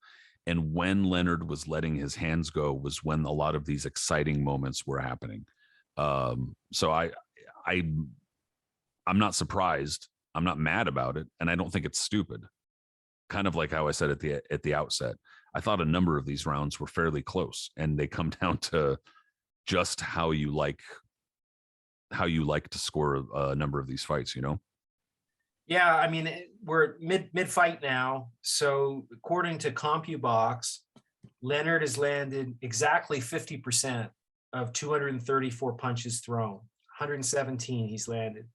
A: And when Leonard was letting his hands go was when a lot of these exciting moments were happening. So I'm not surprised. I'm not mad about it. And I don't think it's stupid. Kind of like how I said at the outset, I thought a number of these rounds were fairly close, and they come down to just how you like to score a number of these fights,
B: Yeah, I mean, we're mid fight now. So according to CompuBox, Leonard has landed exactly 50% of 234 punches thrown. 117 he's landed.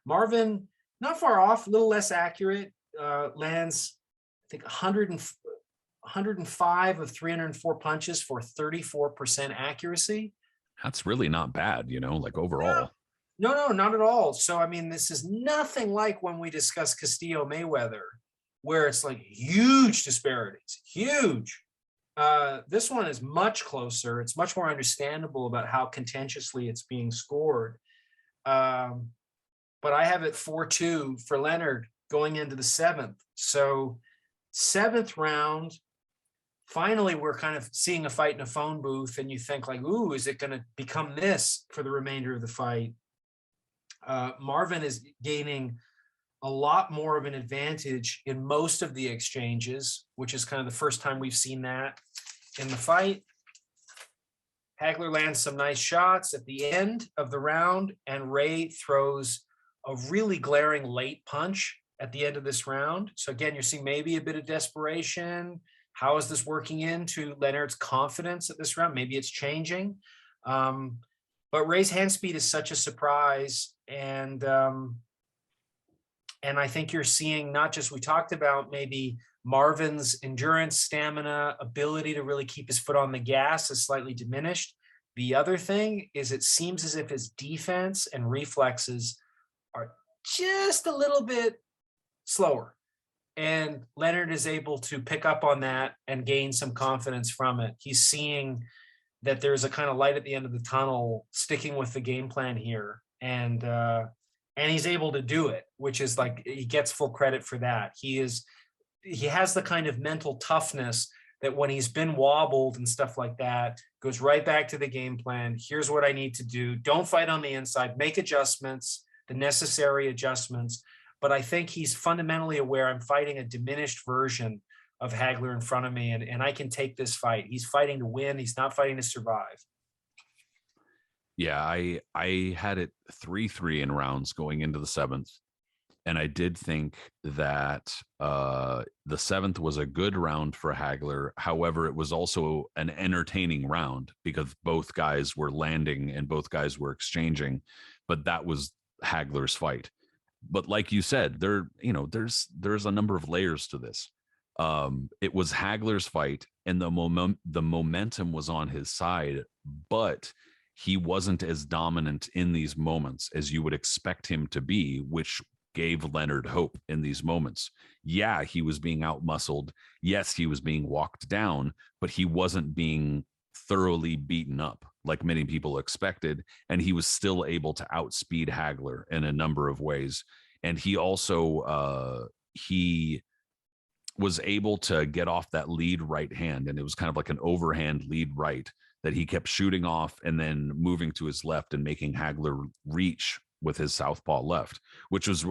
B: Marvin, not far off, a little less accurate, lands, I think, 105 of 304 punches for 34% accuracy.
A: That's really not bad, like overall.
B: No, not at all. So, I mean, this is nothing like when we discuss Castillo Mayweather, where it's like huge disparities, huge. This one is much closer. It's much more understandable about how contentiously it's being scored. But I have it 4-2 for Leonard going into the 7th. So 7th round, finally, we're kind of seeing a fight in a phone booth, and you think like, ooh, is it going to become this for the remainder of the fight? Marvin is gaining a lot more of an advantage in most of the exchanges, which is kind of the first time we've seen that in the fight. Hagler lands some nice shots at the end of the round, and Ray throws a really glaring late punch at the end of this round. So again, you're seeing maybe a bit of desperation. How is this working into Leonard's confidence at this round? Maybe it's changing. But Ray's hand speed is such a surprise. And I think you're seeing, not just, we talked about maybe Marvin's endurance, stamina, ability to really keep his foot on the gas is slightly diminished. The other thing is, it seems as if his defense and reflexes are just a little bit slower. And Leonard is able to pick up on that and gain some confidence from it. He's seeing that there's a kind of light at the end of the tunnel, sticking with the game plan here. And he's able to do it, which is like, he gets full credit for that. He has the kind of mental toughness that when he's been wobbled and stuff like that, goes right back to the game plan. Here's what I need to do. Don't fight on the inside, make adjustments, the necessary adjustments. But I think he's fundamentally aware, I'm fighting a diminished version of Hagler in front of me, and I can take this fight. He's fighting to win. He's not fighting to survive.
A: Yeah, I had it 3-3 in rounds going into the 7th. And I did think that the seventh was a good round for Hagler. However, it was also an entertaining round because both guys were landing and both guys were exchanging. But that was Hagler's fight. But like you said, there's a number of layers to this. It was Hagler's fight, and the momentum was on his side, but he wasn't as dominant in these moments as you would expect him to be, which gave Leonard hope in these moments. Yeah, he was being outmuscled. Yes, he was being walked down, but he wasn't being thoroughly beaten up like many people expected. And he was still able to outspeed Hagler in a number of ways. And he also, he was able to get off that lead right hand. And it was kind of like an overhand lead right that he kept shooting off and then moving to his left and making Hagler reach with his southpaw left, which was,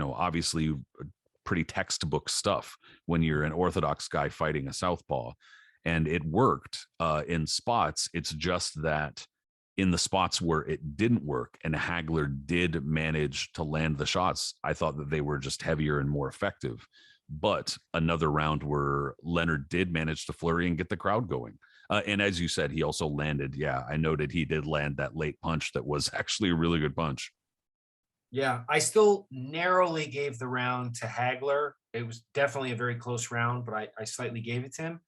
A: obviously pretty textbook stuff when you're an orthodox guy fighting a southpaw. And it worked in spots. It's just that in the spots where it didn't work and Hagler did manage to land the shots, I thought that they were just heavier and more effective. But another round where Leonard did manage to flurry and get the crowd going. And as you said, he also landed. Yeah, I noted he did land that late punch that was actually a really good punch.
B: Yeah, I still narrowly gave the round to Hagler. It was definitely a very close round, but I slightly gave it to him.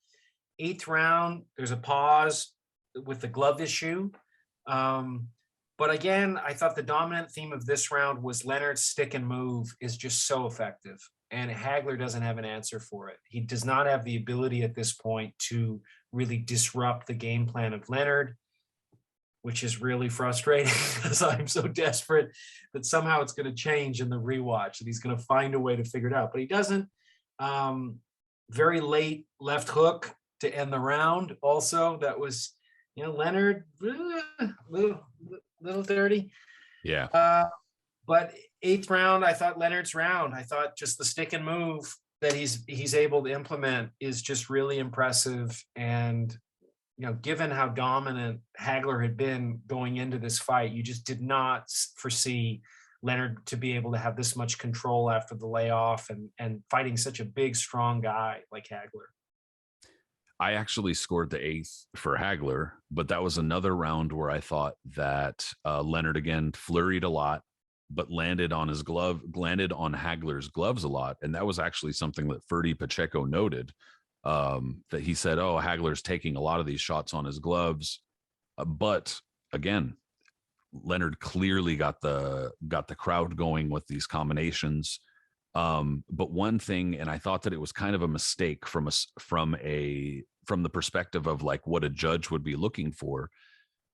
B: Eighth round, there's a pause with the glove issue. But again, I thought the dominant theme of this round was Leonard's stick and move is just so effective. And Hagler doesn't have an answer for it. He does not have the ability at this point to really disrupt the game plan of Leonard, which is really frustrating because I'm so desperate that somehow it's going to change in the rewatch, that he's going to find a way to figure it out. But he doesn't. Very late left hook to end the round. Also, that was, Leonard, little dirty.
A: Yeah.
B: But eighth round, I thought Leonard's round. I thought just the stick and move that he's able to implement is just really impressive. And given how dominant Hagler had been going into this fight, you just did not foresee Leonard to be able to have this much control after the layoff and fighting such a big, strong guy like Hagler.
A: I actually scored the eighth for Hagler, but that was another round where I thought that Leonard again flurried a lot, but landed on Hagler's gloves a lot. And that was actually something that Ferdy Pacheco noted. That he said, "Oh, Hagler's taking a lot of these shots on his gloves," but again, Leonard clearly got the crowd going with these combinations. But one thing, and I thought that it was kind of a mistake from the perspective of like what a judge would be looking for,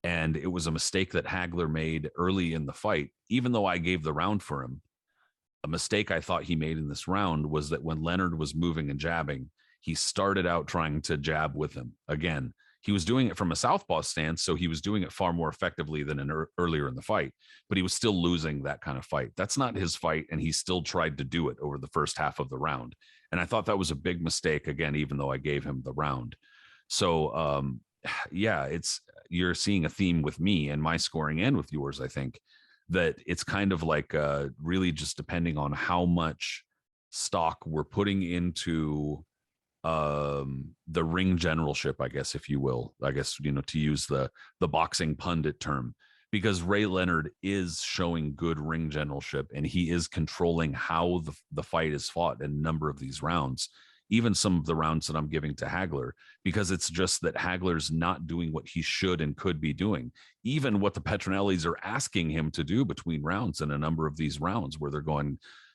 A: and it was a mistake that Hagler made early in the fight. Even though I gave the round for him, a mistake I thought he made in this round was that when Leonard was moving and jabbing, he started out trying to jab with him. Again, he was doing it from a southpaw stance, so he was doing it far more effectively than earlier in the fight, but he was still losing that kind of fight. That's not his fight, and he still tried to do it over the first half of the round. And I thought that was a big mistake, again, even though I gave him the round. So, yeah, you're seeing a theme with me and my scoring and with yours, I think, that it's kind of like really just depending on how much stock we're putting into the ring generalship, I guess, if you will, to use the boxing pundit term, because Ray Leonard is showing good ring generalship and he is controlling how the fight is fought in a number of these rounds, even some of the rounds that I'm giving to Hagler, because it's just that Hagler's not doing what he should and could be doing, even what the Petronellis are asking him to do between rounds in a number of these rounds where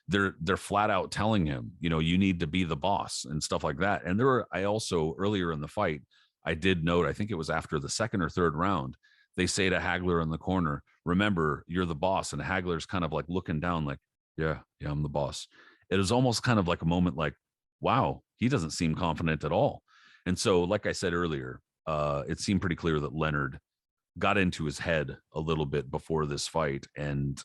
A: they're flat out telling him, you need to be the boss and stuff like that. And I also earlier in the fight, I did note, I think it was after the second or third round, they say to Hagler in the corner, "Remember, you're the boss." And Hagler's kind of like looking down like, yeah, I'm the boss. It was almost kind of like a moment like, wow, he doesn't seem confident at all. And so, like I said earlier, it seemed pretty clear that Leonard got into his head a little bit before this fight. And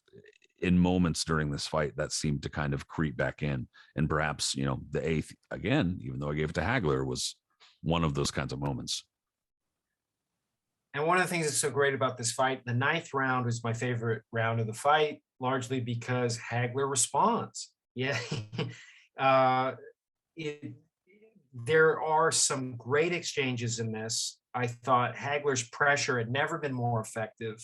A: in moments during this fight, that seemed to kind of creep back in. And perhaps, the eighth, again, even though I gave it to Hagler, was one of those kinds of moments.
B: And one of the things that's so great about this fight, the ninth round was my favorite round of the fight, largely because Hagler responds. Yeah. uh, it, there are some great exchanges in this. I thought Hagler's pressure had never been more effective,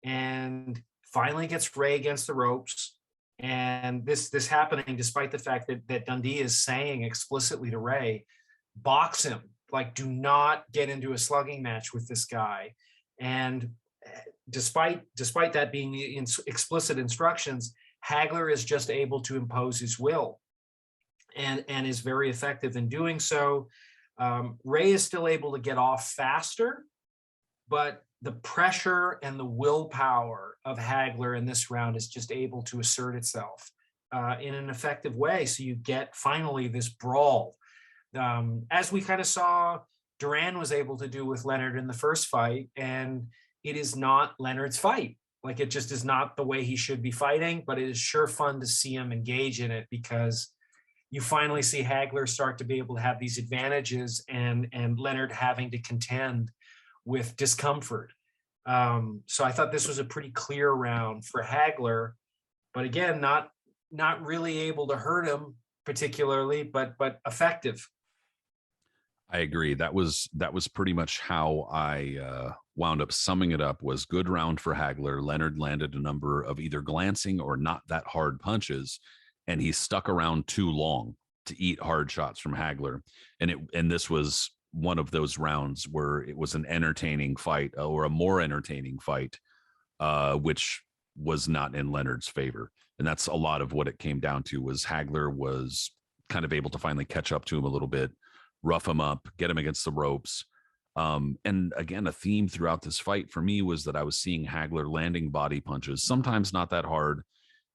B: and finally gets Ray against the ropes. And this happening despite the fact that Dundee is saying explicitly to Ray, box him, like do not get into a slugging match with this guy. And despite that being the explicit instructions, Hagler is just able to impose his will, and is very effective in doing so. Ray is still able to get off faster, but the pressure and the willpower of Hagler in this round is just able to assert itself in an effective way. So you get finally this brawl, as we kind of saw Duran was able to do with Leonard in the first fight. And it is not Leonard's fight. Like, it just is not the way he should be fighting, but it is sure fun to see him engage in it, because you finally see Hagler start to be able to have these advantages, and Leonard having to contend with discomfort. So I thought this was a pretty clear round for Hagler, but again, not really able to hurt him particularly, but effective.
A: I agree. That was pretty much how I wound up summing it up. Was good round for Hagler. Leonard landed a number of either glancing or not that hard punches, and he stuck around too long to eat hard shots from Hagler. And this was one of those rounds where it was an entertaining fight, or a more entertaining fight, which was not in Leonard's favor. And that's a lot of what it came down to. Was Hagler was kind of able to finally catch up to him a little bit, rough him up, get him against the ropes. And again, a theme throughout this fight for me was that I was seeing Hagler landing body punches, sometimes not that hard,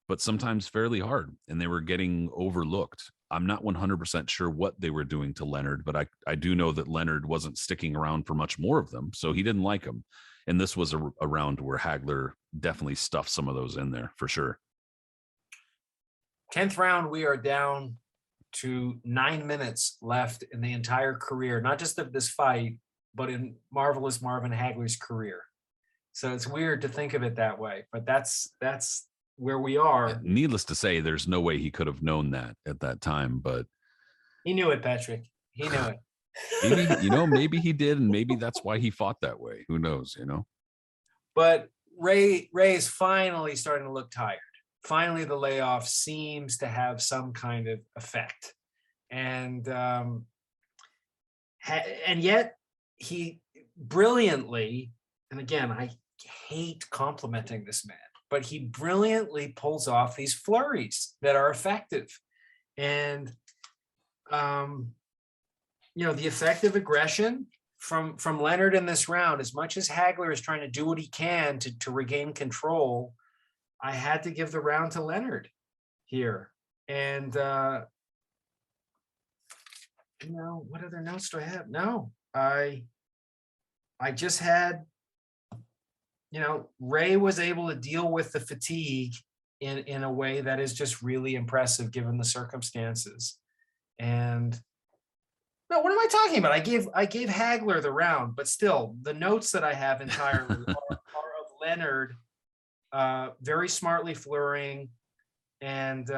A: but sometimes fairly hard, and they were getting overlooked. I'm not 100% sure what they were doing to Leonard, but I do know that Leonard wasn't sticking around for much more of them, so he didn't like him. And this was a round where Hagler definitely stuffed some of those in there for sure.
B: 10th round, we are down to 9 minutes left in the entire career, not just of this fight, but in Marvelous Marvin Hagler's career. So it's weird to think of it that way, but that's where we are.
A: Needless to say, there's no way he could have known that at that time, but
B: he knew it, Patrick. He knew it.
A: Maybe, maybe he did, and maybe that's why he fought that way. Who knows,
B: But Ray is finally starting to look tired. Finally, the layoff seems to have some kind of effect. And yet he brilliantly, and again, I hate complimenting this man, but he brilliantly pulls off these flurries that are effective. And, the effective aggression from Leonard in this round, as much as Hagler is trying to do what he can to regain control, I had to give the round to Leonard here. And, what other notes do I have? No, I just had, Ray was able to deal with the fatigue in a way that is just really impressive given the circumstances. And no, what am I talking about? I gave Hagler the round, but still, the notes that I have entirely are of Leonard very smartly flurrying, and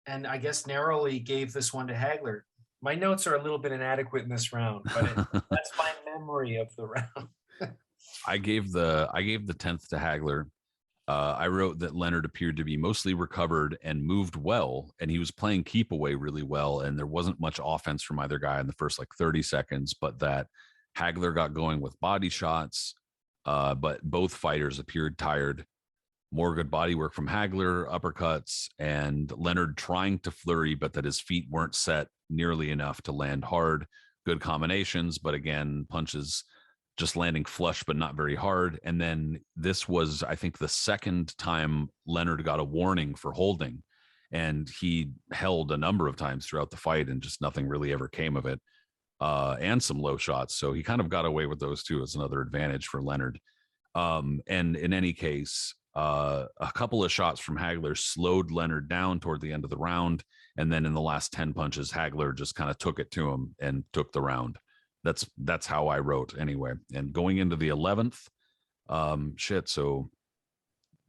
B: I guess narrowly gave this one to Hagler. My notes are a little bit inadequate in this round, but that's my memory of the round.
A: I gave the 10th to Hagler. I wrote that Leonard appeared to be mostly recovered and moved well, and he was playing keep away really well, and there wasn't much offense from either guy in the first 30 seconds, but that Hagler got going with body shots, but both fighters appeared tired. More good body work from Hagler, uppercuts, and Leonard trying to flurry, but that his feet weren't set nearly enough to land hard. Good combinations, but again, punches just landing flush, but not very hard. And then this was, I think, the second time Leonard got a warning for holding, and he held a number of times throughout the fight, and just nothing really ever came of it, and some low shots. So he kind of got away with those too, as another advantage for Leonard. And in any case, a couple of shots from Hagler slowed Leonard down toward the end of the round. And then in the last 10 punches, Hagler just kind of took it to him and took the round. That's how I wrote anyway. And going into the 11th, so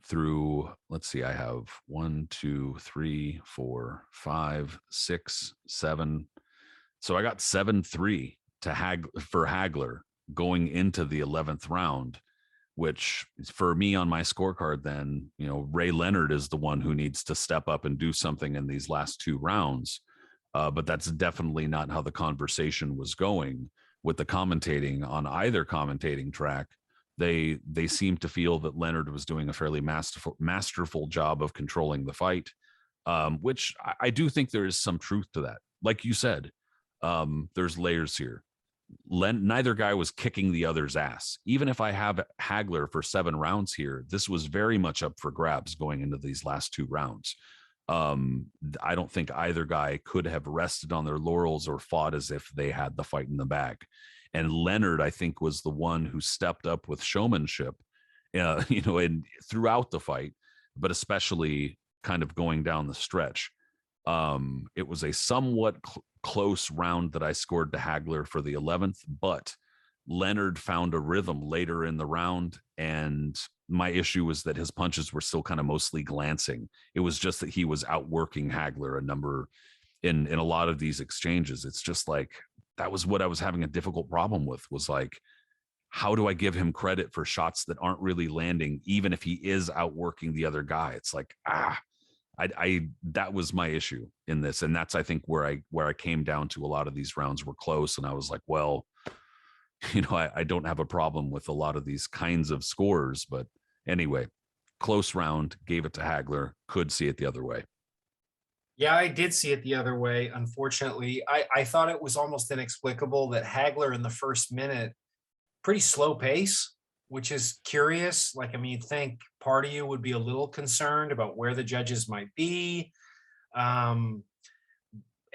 A: through, let's see, I have 1, 2, 3, 4, 5, 6, 7. So I got 7-3 for Hagler going into the 11th round, which for me on my scorecard, then, Ray Leonard is the one who needs to step up and do something in these last 2 rounds. But that's definitely not how the conversation was going with the commentating on either commentating track. They seemed to feel that Leonard was doing a fairly masterful job of controlling the fight, which I do think there is some truth to that. Like you said, there's layers here. Neither guy was kicking the other's ass. Even if I have Hagler for 7 rounds here, this was very much up for grabs going into these last 2 rounds. I don't think either guy could have rested on their laurels or fought as if they had the fight in the bag. And Leonard, I think, was the one who stepped up with showmanship, and throughout the fight, but especially kind of going down the stretch. It was a somewhat close round that I scored to Hagler for the 11th, but Leonard found a rhythm later in the round, and my issue was that his punches were still kind of mostly glancing. It was just that he was outworking Hagler in a lot of these exchanges. It's just like, that was what I was having a difficult problem with, was like, how do I give him credit for shots that aren't really landing, even if he is outworking the other guy? It's like, that was my issue in this. And that's, I think, where I came down to. A lot of these rounds were close, and I was like, well, I don't have a problem with a lot of these kinds of scores, but anyway, close round, gave it to Hagler. Could see it the other way.
B: Yeah, I did see it the other way. Unfortunately, I thought it was almost inexplicable that Hagler in the first minute, pretty slow pace, which is curious. Like, I mean, you'd think part of you would be a little concerned about where the judges might be. And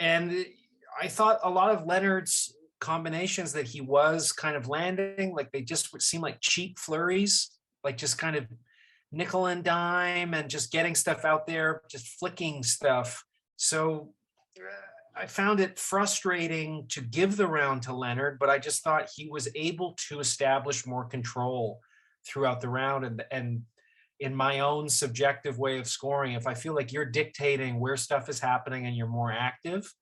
B: I thought a lot of Leonard's combinations that he was kind of landing, like, they just would seem like cheap flurries, like just kind of nickel and dime and just getting stuff out there, just flicking stuff. So I found it frustrating to give the round to Leonard, but I just thought he was able to establish more control throughout the round. And in my own subjective way of scoring, if I feel like you're dictating where stuff is happening and you're more active,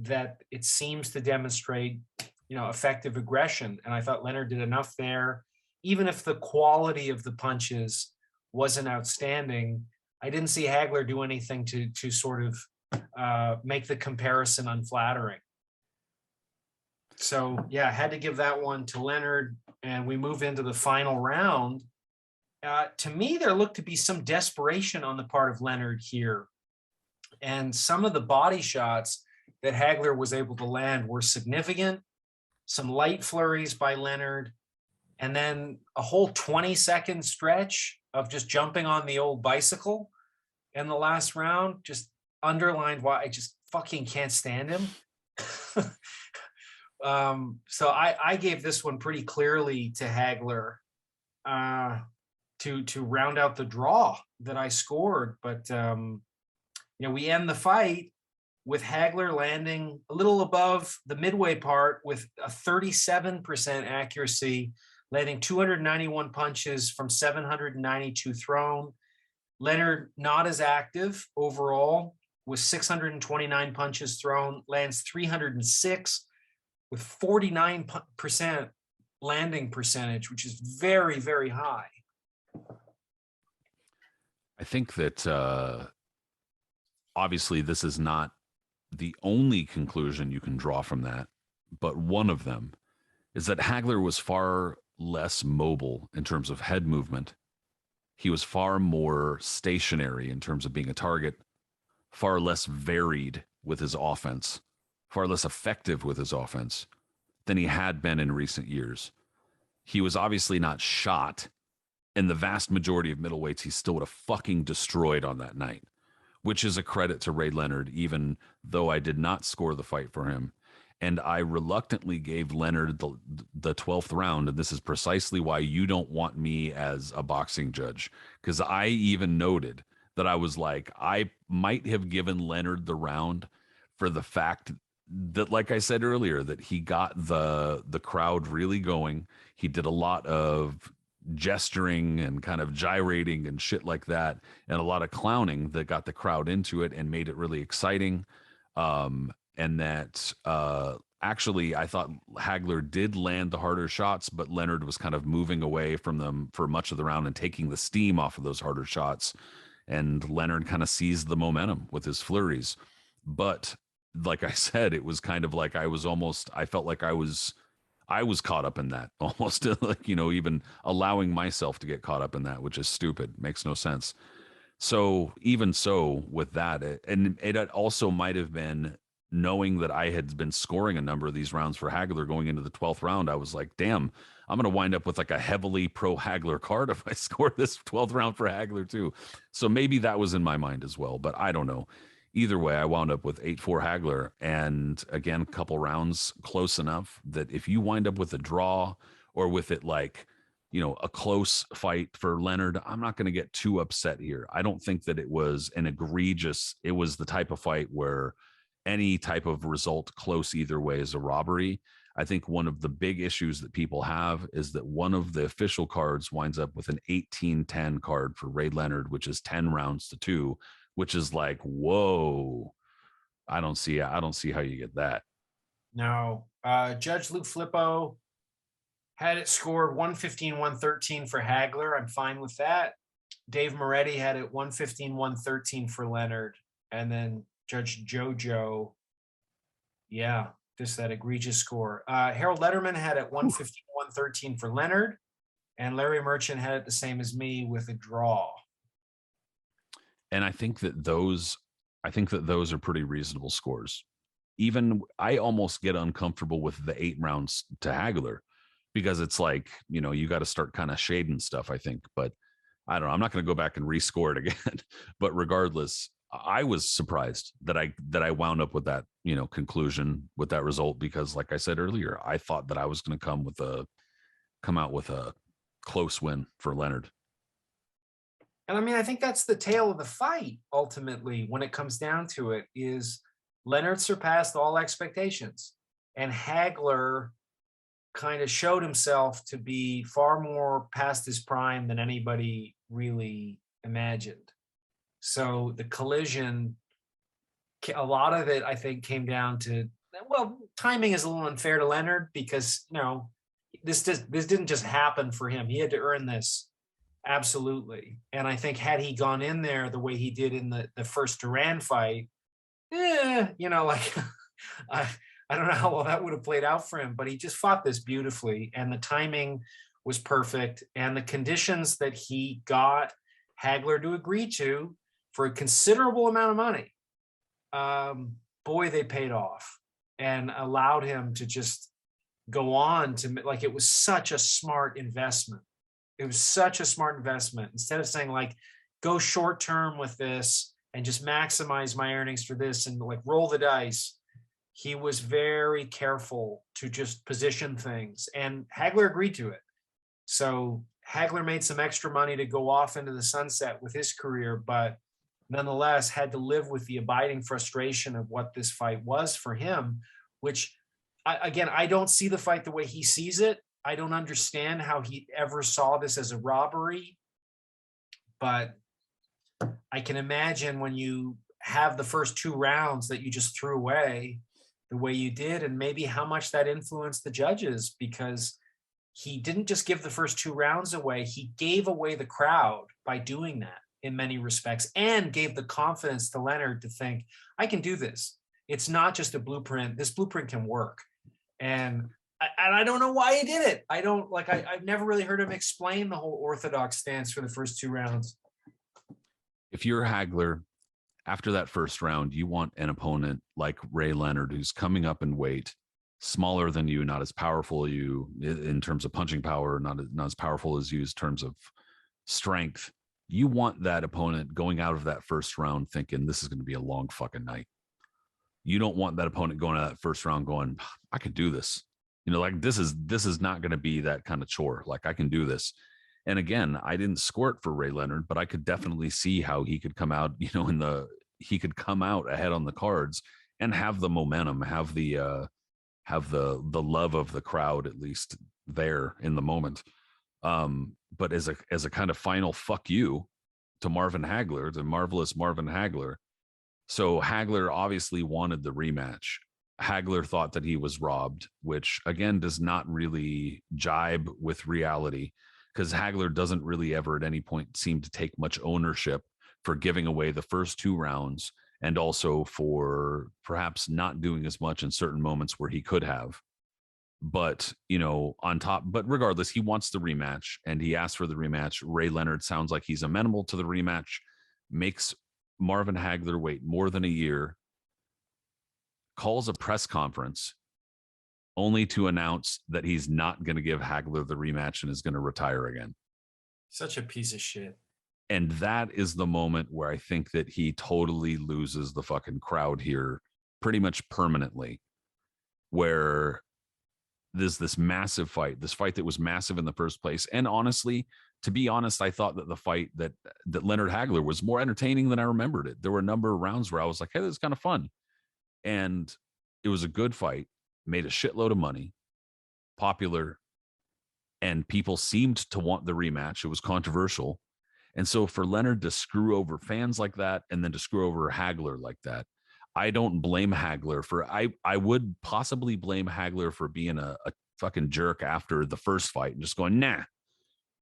B: that it seems to demonstrate, effective aggression. And I thought Leonard did enough there. Even if the quality of the punches wasn't outstanding, I didn't see Hagler do anything to sort of make the comparison unflattering. So yeah, I had to give that one to Leonard, and we move into the final round. To me, there looked to be some desperation on the part of Leonard here, and some of the body shots that Hagler was able to land were significant. Some light flurries by Leonard, and then a whole 20-second stretch of just jumping on the old bicycle in the last round just underlined why I just fucking can't stand him. So I gave this one pretty clearly to Hagler to round out the draw that I scored. But we end the fight with Hagler landing a little above the midway part with a 37% accuracy, landing 291 punches from 792 thrown. Leonard not as active overall, with 629 punches thrown, lands 306 with 49% landing percentage, which is very, very high.
A: I think that obviously this is not the only conclusion you can draw from that, but one of them is that Hagler was far less mobile in terms of head movement. He was far more stationary in terms of being a target, far less varied with his offense, far less effective with his offense than he had been in recent years. He was obviously not shot. In the vast majority of middleweights, he still would have fucking destroyed on that night, which is a credit to Ray Leonard, even though I did not score the fight for him. And I reluctantly gave Leonard the 12th round. And this is precisely why you don't want me as a boxing judge. Because I even noted that I was like, I might have given Leonard the round for the fact that, like I said earlier, that he got the crowd really going. He did a lot of gesturing and kind of gyrating and shit like that, and a lot of clowning that got the crowd into it and made it really exciting. And that actually, I thought Hagler did land the harder shots, but Leonard was kind of moving away from them for much of the round and taking the steam off of those harder shots. And Leonard kind of seized the momentum with his flurries. But like I said, it was kind of like I felt like I was caught up in that almost, like, even allowing myself to get caught up in that, which is stupid, makes no sense. So even so with that, and it also might have been knowing that I had been scoring a number of these rounds for Hagler going into the 12th round. I was like, damn, I'm going to wind up with like a heavily pro Hagler card if I score this 12th round for Hagler too. So maybe that was in my mind as well, but I don't know. Either way, I wound up with 8-4 Hagler. And again, a couple rounds close enough that if you wind up with a draw or with it like, a close fight for Leonard, I'm not going to get too upset here. I don't think that it was it was the type of fight where any type of result close either way is a robbery. I think one of the big issues that people have is that one of the official cards winds up with an 18-10 card for Ray Leonard, which is 10 rounds to 2, which is like, whoa. I don't see how you get that.
B: No. Judge Luke Flippo had it scored 115-113 for Hagler. I'm fine with that. Dave Moretti had it 115-113 for Leonard. And then Judge Jojo, that egregious score. Harold Letterman had it 115-113 for Leonard. And Larry Merchant had it the same as me with a draw.
A: And I think that those are pretty reasonable scores. Even I almost get uncomfortable with the 8 rounds to Hagler, because it's like, you got to start kind of shading stuff, I think. But I don't know. I'm not going to go back and rescore it again. But regardless, I was surprised that I wound up with that, conclusion with that result, because like I said earlier, I thought that I was going to come out with a close win for Leonard.
B: And I mean, I think that's the tale of the fight. Ultimately, when it comes down to it, is Leonard surpassed all expectations, and Hagler kind of showed himself to be far more past his prime than anybody really imagined. So the collision, a lot of it, I think, came down to, well, timing is a little unfair to Leonard, because, this didn't just happen for him. He had to earn this. Absolutely. And I think had he gone in there the way he did in the first Duran fight, like I don't know how well that would have played out for him, but he just fought this beautifully, and the timing was perfect, and the conditions that he got Hagler to agree to for a considerable amount of money, boy, they paid off and allowed him to just go on to, like, it was such a smart investment. It was such a smart investment. Instead of saying, like, go short term with this and just maximize my earnings for this and like roll the dice, he was very careful to just position things, and Hagler agreed to it. So Hagler made some extra money to go off into the sunset with his career, but nonetheless had to live with the abiding frustration of what this fight was for him, which, I don't see the fight the way he sees it. I don't understand how he ever saw this as a robbery, but I can imagine when you have the first 2 rounds that you just threw away the way you did, and maybe how much that influenced the judges, because he didn't just give the first 2 rounds away. He gave away the crowd by doing that in many respects, and gave the confidence to Leonard to think, I can do this. It's not just a blueprint. This blueprint can work. And I don't know why he did it. I've never really heard him explain the whole orthodox stance for the first 2 rounds.
A: If you're Hagler, after that first round, you want an opponent like Ray Leonard, who's coming up in weight, smaller than you, not as powerful as you in terms of punching power, not as powerful as you in terms of strength. You want that opponent going out of that first round thinking this is going to be a long fucking night. You don't want that opponent going out of that first round going, I can do this. Like this is not going to be that kind of chore. Like, I can do this. And again, I didn't score it for Ray Leonard, but I could definitely see how he could come out, he could come out ahead on the cards and have the momentum, have the love of the crowd at least there in the moment. But as a kind of final fuck you to Marvin Hagler, to Marvelous Marvin Hagler. So Hagler obviously wanted the rematch. Hagler thought that he was robbed, which again does not really jibe with reality, because Hagler doesn't really ever at any point seem to take much ownership for giving away the first 2 rounds, and also for perhaps not doing as much in certain moments where he could have. But but regardless, he wants the rematch and he asked for the rematch. Ray Leonard sounds like he's amenable to the rematch, makes Marvin Hagler wait more than a year, calls a press conference only to announce that he's not going to give Hagler the rematch and is going to retire again.
B: Such a piece of shit.
A: And that is the moment where I think that he totally loses the fucking crowd here pretty much permanently, where there's this massive fight, this fight that was massive in the first place. And honestly, to be honest, I thought that the fight that Leonard Hagler was more entertaining than I remembered it. There were a number of rounds where I was like, hey, this is kind of fun. And it was a good fight, made a shitload of money, popular, and people seemed to want the rematch. It was controversial. And so for Leonard to screw over fans like that and then to screw over Hagler like that, I don't blame Hagler for, I would possibly blame Hagler for being a fucking jerk after the first fight and just going, nah.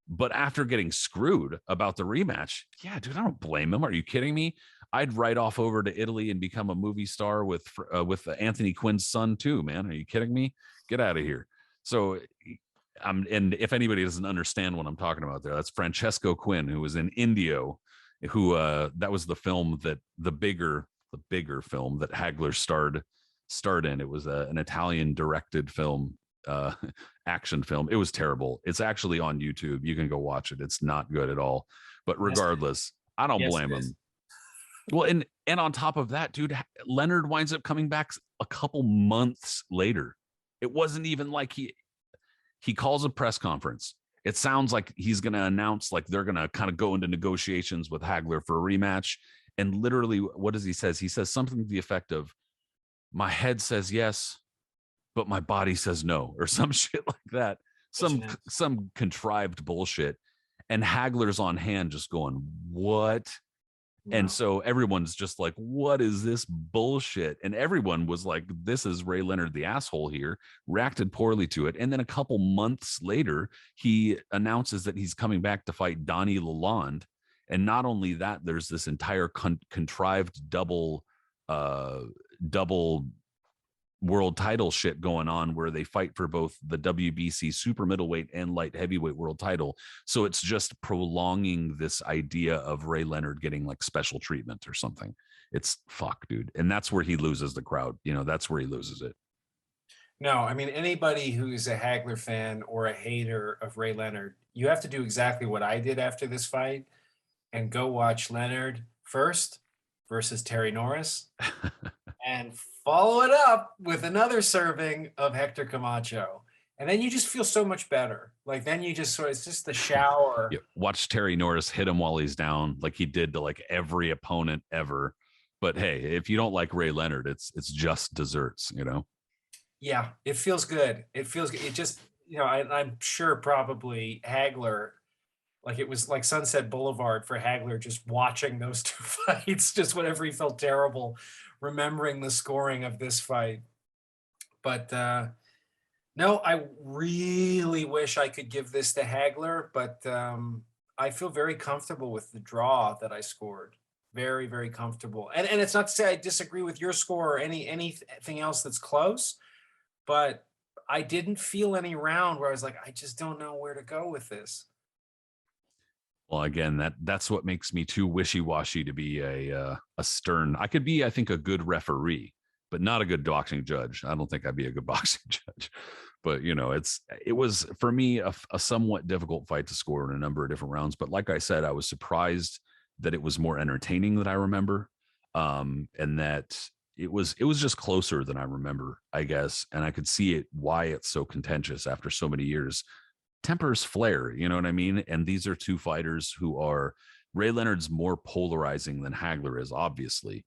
A: But after getting screwed about the rematch, yeah, dude, I don't blame him. Are you kidding me? I'd ride off over to Italy and become a movie star with Anthony Quinn's son too, man. Are you kidding me? Get out of here. So and if anybody doesn't understand what I'm talking about there, that's Francesco Quinn, who was in Indio, who that was the film that the bigger film that Hagler starred in. It was an Italian directed film, action film. It was terrible. It's actually on YouTube. You can go watch it. It's not good at all. But regardless, I don't blame him. Well, and on top of that, dude, Leonard winds up coming back a couple months later. It wasn't even like he calls a press conference. It sounds like he's going to announce, like they're going to kind of go into negotiations with Hagler for a rematch. And literally, what does he says? He says something to the effect of, my head says yes, but my body says no, or some shit like that. Some contrived bullshit. And Hagler's on hand just going, what? Wow. And so everyone's just like, what is this bullshit? And everyone was like, this is Ray Leonard, the asshole here, reacted poorly to it. And then a couple months later, he announces that he's coming back to fight Donnie Lalonde. And not only that, there's this entire contrived double world title shit going on where they fight for both the WBC super middleweight and light heavyweight world title. So it's just prolonging this idea of Ray Leonard getting like special treatment or something. It's fuck, dude. And that's where he loses the crowd. That's where he loses it.
B: No, I mean, anybody who's a Hagler fan or a hater of Ray Leonard, you have to do exactly what I did after this fight and go watch Leonard first versus Terry Norris and follow it up with another serving of Hector Camacho. And then you just feel so much better. Like then you just it's just the shower.
A: Yeah, watch Terry Norris hit him while he's down, like he did to like every opponent ever. But hey, if you don't like Ray Leonard, it's just desserts,
B: Yeah, it feels good. It feels good. It just, I'm sure probably Hagler, like it was like Sunset Boulevard for Hagler, just watching those two fights, just whenever he felt terrible, remembering the scoring of this fight. But no, I really wish I could give this to Hagler, but I feel very comfortable with the draw that I scored. Very, very comfortable. And it's not to say I disagree with your score or anything else that's close, but I didn't feel any round where I was like, I just don't know where to go with this.
A: Well, again, that's what makes me too wishy-washy to be a stern. I could be, I think, a good referee, but not a good boxing judge. I don't think I'd be a good boxing judge. But it was for me a somewhat difficult fight to score in a number of different rounds. But like I said, I was surprised that it was more entertaining than I remember, and that it was just closer than I remember, I guess. And I could see why it's so contentious after so many years. Tempers flare, you know what I mean? And these are two fighters who are, Ray Leonard's more polarizing than Hagler is, obviously,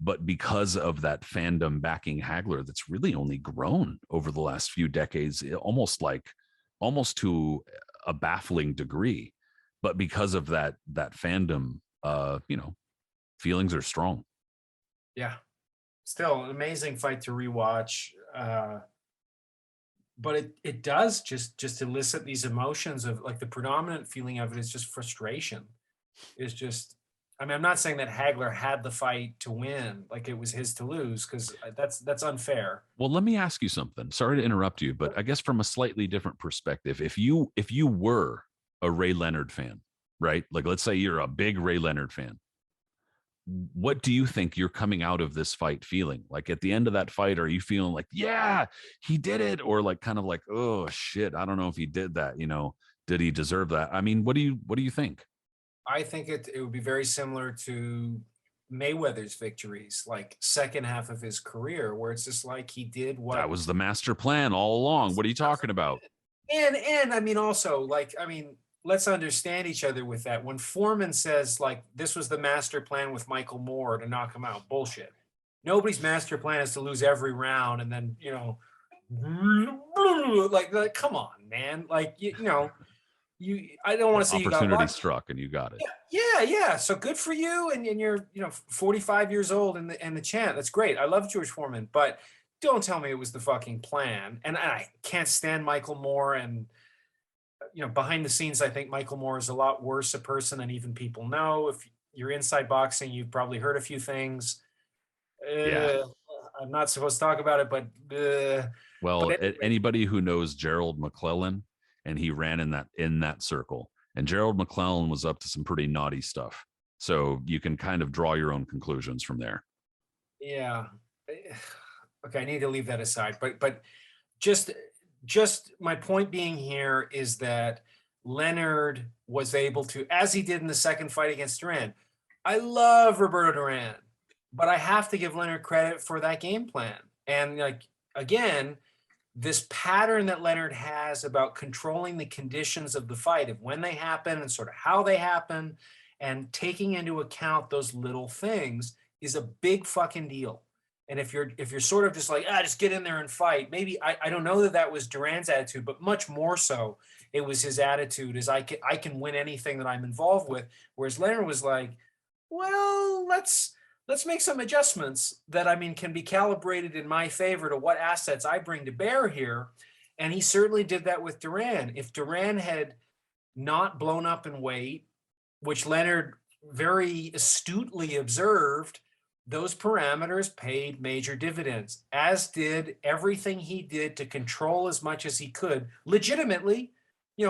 A: but because of that fandom backing Hagler, that's really only grown over the last few decades, almost to a baffling degree. But because of that fandom, feelings are strong.
B: Yeah, still an amazing fight to rewatch. But it does just elicit these emotions of, like, the predominant feeling of it is just frustration. Is just, I mean, I'm not saying that Hagler had the fight to win, like it was his to lose, because that's unfair.
A: Well, let me ask you something. Sorry to interrupt you, but I guess from a slightly different perspective, if you were a Ray Leonard fan, right? Like, let's say you're a big Ray Leonard fan. What do you think you're coming out of this fight feeling? Like, at the end of that fight, are you feeling like, yeah, he did it? Or like, kind of like, oh shit, I don't know if he did that. Did he deserve that? I mean, what do you think?
B: I think it would be very similar to Mayweather's victories, like second half of his career, where it's just like he did what
A: That was the master plan all along. What are you talking about?
B: And I mean, also, like, I mean, let's understand each other with that. When Foreman says, like, this was the master plan with Michael Moore to knock him out, bullshit. Nobody's master plan is to lose every round and then, like come on, man. Like, I don't want to say you got
A: Opportunity
B: lucky.
A: struck and you got it.
B: Yeah. So good for you, and you're 45 years old and the champ. That's great. I love George Foreman, but don't tell me it was the fucking plan. And I can't stand Michael Moore. And behind the scenes, I think Michael Moore is a lot worse a person than even people know. If you're inside boxing, you've probably heard a few things.
A: Yeah.
B: I'm not supposed to talk about it, but
A: well,
B: anyway.
A: Anybody who knows Gerald McClellan, and he ran in that circle, and Gerald McClellan was up to some pretty naughty stuff. So you can kind of draw your own conclusions from there.
B: Yeah. Okay, I need to leave that aside. But just my point being here is that Leonard was able to, as he did in the second fight against Duran. I love Roberto Duran, but I have to give Leonard credit for that game plan. And, like, again, this pattern that Leonard has about controlling the conditions of the fight, of when they happen and sort of how they happen, and taking into account those little things, is a big fucking deal. And if you're sort of just like, just get in there and fight, maybe I don't know that was Duran's attitude, but much more so, it was his attitude is I can win anything that I'm involved with. Whereas Leonard was like, well, let's make some adjustments that, I mean, can be calibrated in my favor to what assets I bring to bear here. And he certainly did that with Duran. If Duran had not blown up in weight, which Leonard very astutely observed, those parameters paid major dividends, as did everything he did to control as much as he could, legitimately,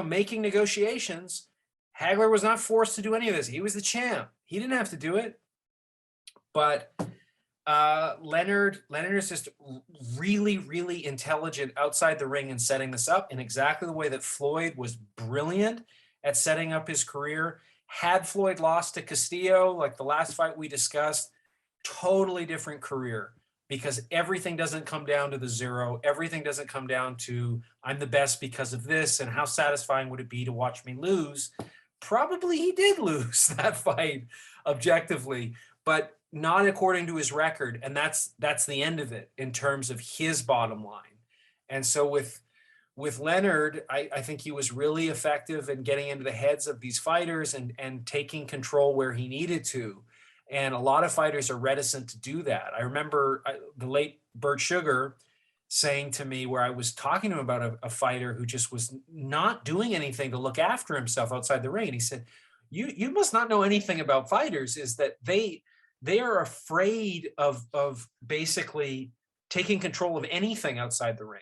B: making negotiations. Hagler was not forced to do any of this. He was the champ. He didn't have to do it. But Leonard is just really, really intelligent outside the ring and setting this up in exactly the way that Floyd was brilliant at setting up his career. Had Floyd lost to Castillo, like the last fight we discussed, totally different career, because everything doesn't come down to the zero. Everything doesn't come down to I'm the best because of this, and how satisfying would it be to watch me lose? Probably he did lose that fight objectively, but not according to his record. And that's the end of it in terms of his bottom line. And so with Leonard, I think he was really effective in getting into the heads of these fighters and taking control where he needed to. And a lot of fighters are reticent to do that. I remember the late Bert Sugar saying to me, where I was talking to him about a fighter who just was not doing anything to look after himself outside the ring. And he said, you must not know anything about fighters, is that they are afraid of basically taking control of anything outside the ring.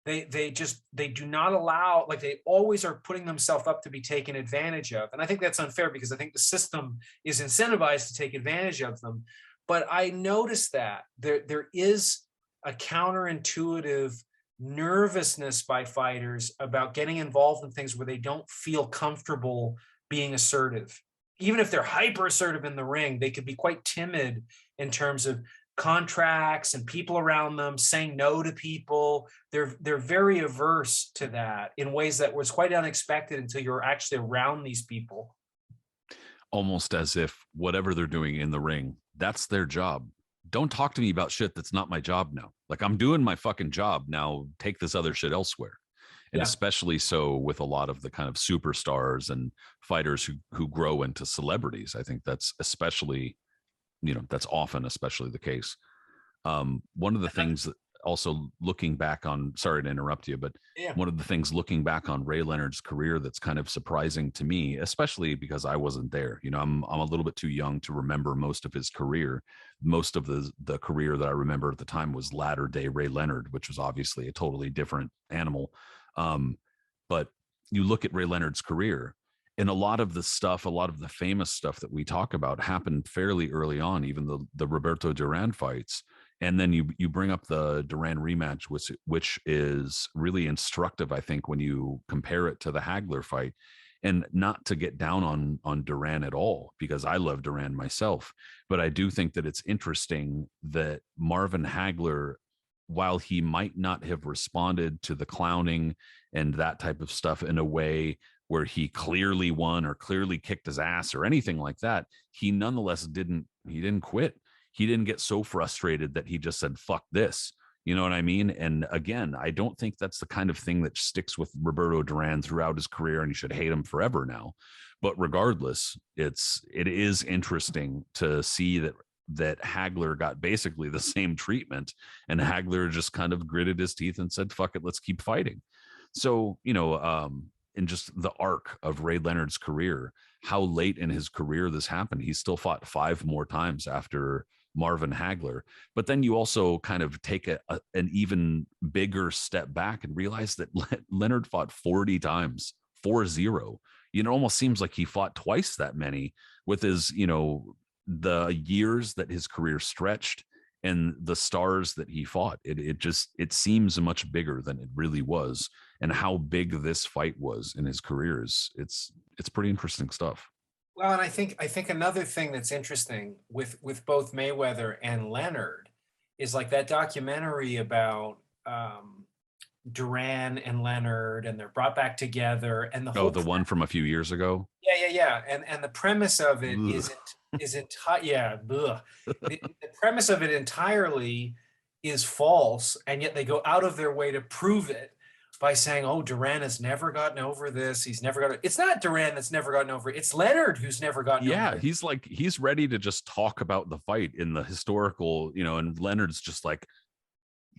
B: They do not allow, like, they always are putting themselves up to be taken advantage of. And I think that's unfair, because I think the system is incentivized to take advantage of them. But I noticed that there is a counterintuitive nervousness by fighters about getting involved in things where they don't feel comfortable being assertive. Even if they're hyper assertive in the ring, they could be quite timid in terms of contracts and people around them, saying no to people. They're very averse to that in ways that was quite unexpected until you're actually around these people.
A: Almost as if whatever they're doing in the ring, That's their job. Don't talk to me about shit that's not my job now. Like, I'm doing my fucking job now. Take this other shit elsewhere. And especially so with a lot of the kind of superstars and fighters who grow into celebrities. I think that's especially, that's often especially the case. One of the things that also looking back on, sorry to interrupt you, but one of the things looking back on Ray Leonard's career that's kind of surprising to me, especially because I wasn't there. I'm a little bit too young to remember most of his career. Most of the career that I remember at the time was latter day Ray Leonard, which was obviously a totally different animal. But you look at Ray Leonard's career, and a lot of the famous stuff that we talk about happened fairly early on, even the Roberto Duran fights. And then you bring up the Duran rematch, which is really instructive, I think, when you compare it to the Hagler fight. And not to get down on Duran at all, because I love Duran myself. But I do think that it's interesting that Marvin Hagler, while he might not have responded to the clowning and that type of stuff in a way where he clearly won or clearly kicked his ass or anything like that, he nonetheless didn't quit. He didn't get so frustrated that he just said, fuck this. You know what I mean? And again, I don't think that's the kind of thing that sticks with Roberto Duran throughout his career, and you should hate him forever now. But regardless, it is interesting to see that Hagler got basically the same treatment, and Hagler just kind of gritted his teeth and said, fuck it, let's keep fighting. So, in just the arc of Ray Leonard's career, how late in his career this happened. He still fought 5 more times after Marvin Hagler. But then you also kind of take an even bigger step back and realize that Leonard fought 40 times, 4-0. It almost seems like he fought twice that many with his, the years that his career stretched and the stars that he fought. It seems much bigger than it really was. And how big this fight was in his career it's pretty interesting stuff.
B: Well, and I think another thing that's interesting with both Mayweather and Leonard is like that documentary about Duran and Leonard, and they're brought back together, and
A: the one from a few years ago.
B: Yeah. And the premise of it is entire. The premise of it entirely is false, and yet they go out of their way to prove it by saying, oh, Duran has never gotten over this. He's never got it. It's not Duran that's never gotten over it. It's Leonard who's never gotten over it.
A: Yeah, he's ready to just talk about the fight in the historical, and Leonard's just like,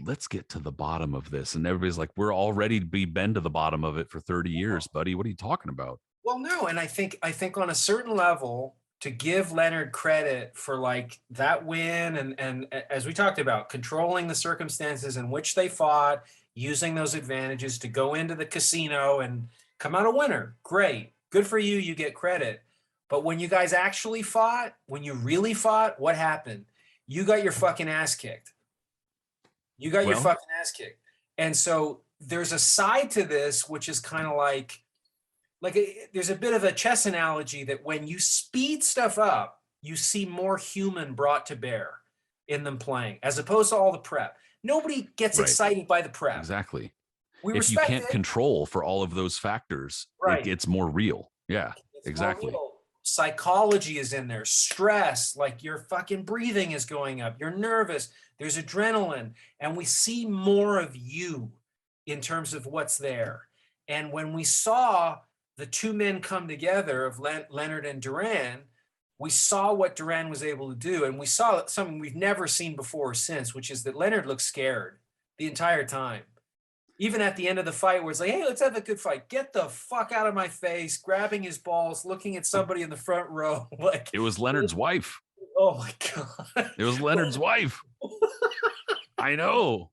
A: let's get to the bottom of this. And everybody's like, we're all ready to been to the bottom of it for 30 years, buddy. What are you talking about?
B: Well, no. And I think on a certain level, to give Leonard credit for like that win and as we talked about, controlling the circumstances in which they fought, using those advantages to go into the casino and come out a winner. Great. Good for you. You get credit. But when you guys actually fought, when you really fought, what happened? You got your fucking ass kicked. Your fucking ass kicked. And so there's a side to this, which is kind of like there's a bit of a chess analogy that when you speed stuff up, you see more human brought to bear in them playing, as opposed to all the prep. Nobody gets excited by the prep.
A: Exactly. If you can't control for all of those factors, it's more real. Yeah, exactly.
B: Psychology is in there. Stress, like your fucking breathing is going up. You're nervous. There's adrenaline. And we see more of you in terms of what's there. And when we saw the two men come together of Leonard and Duran, we saw what Duran was able to do. And we saw something we've never seen before or since, which is that Leonard looked scared the entire time. Even at the end of the fight where it's like, hey, let's have a good fight. Get the fuck out of my face, grabbing his balls, looking at somebody in the front row. Like
A: it was Leonard's wife.
B: Oh my God.
A: It was Leonard's wife. I know.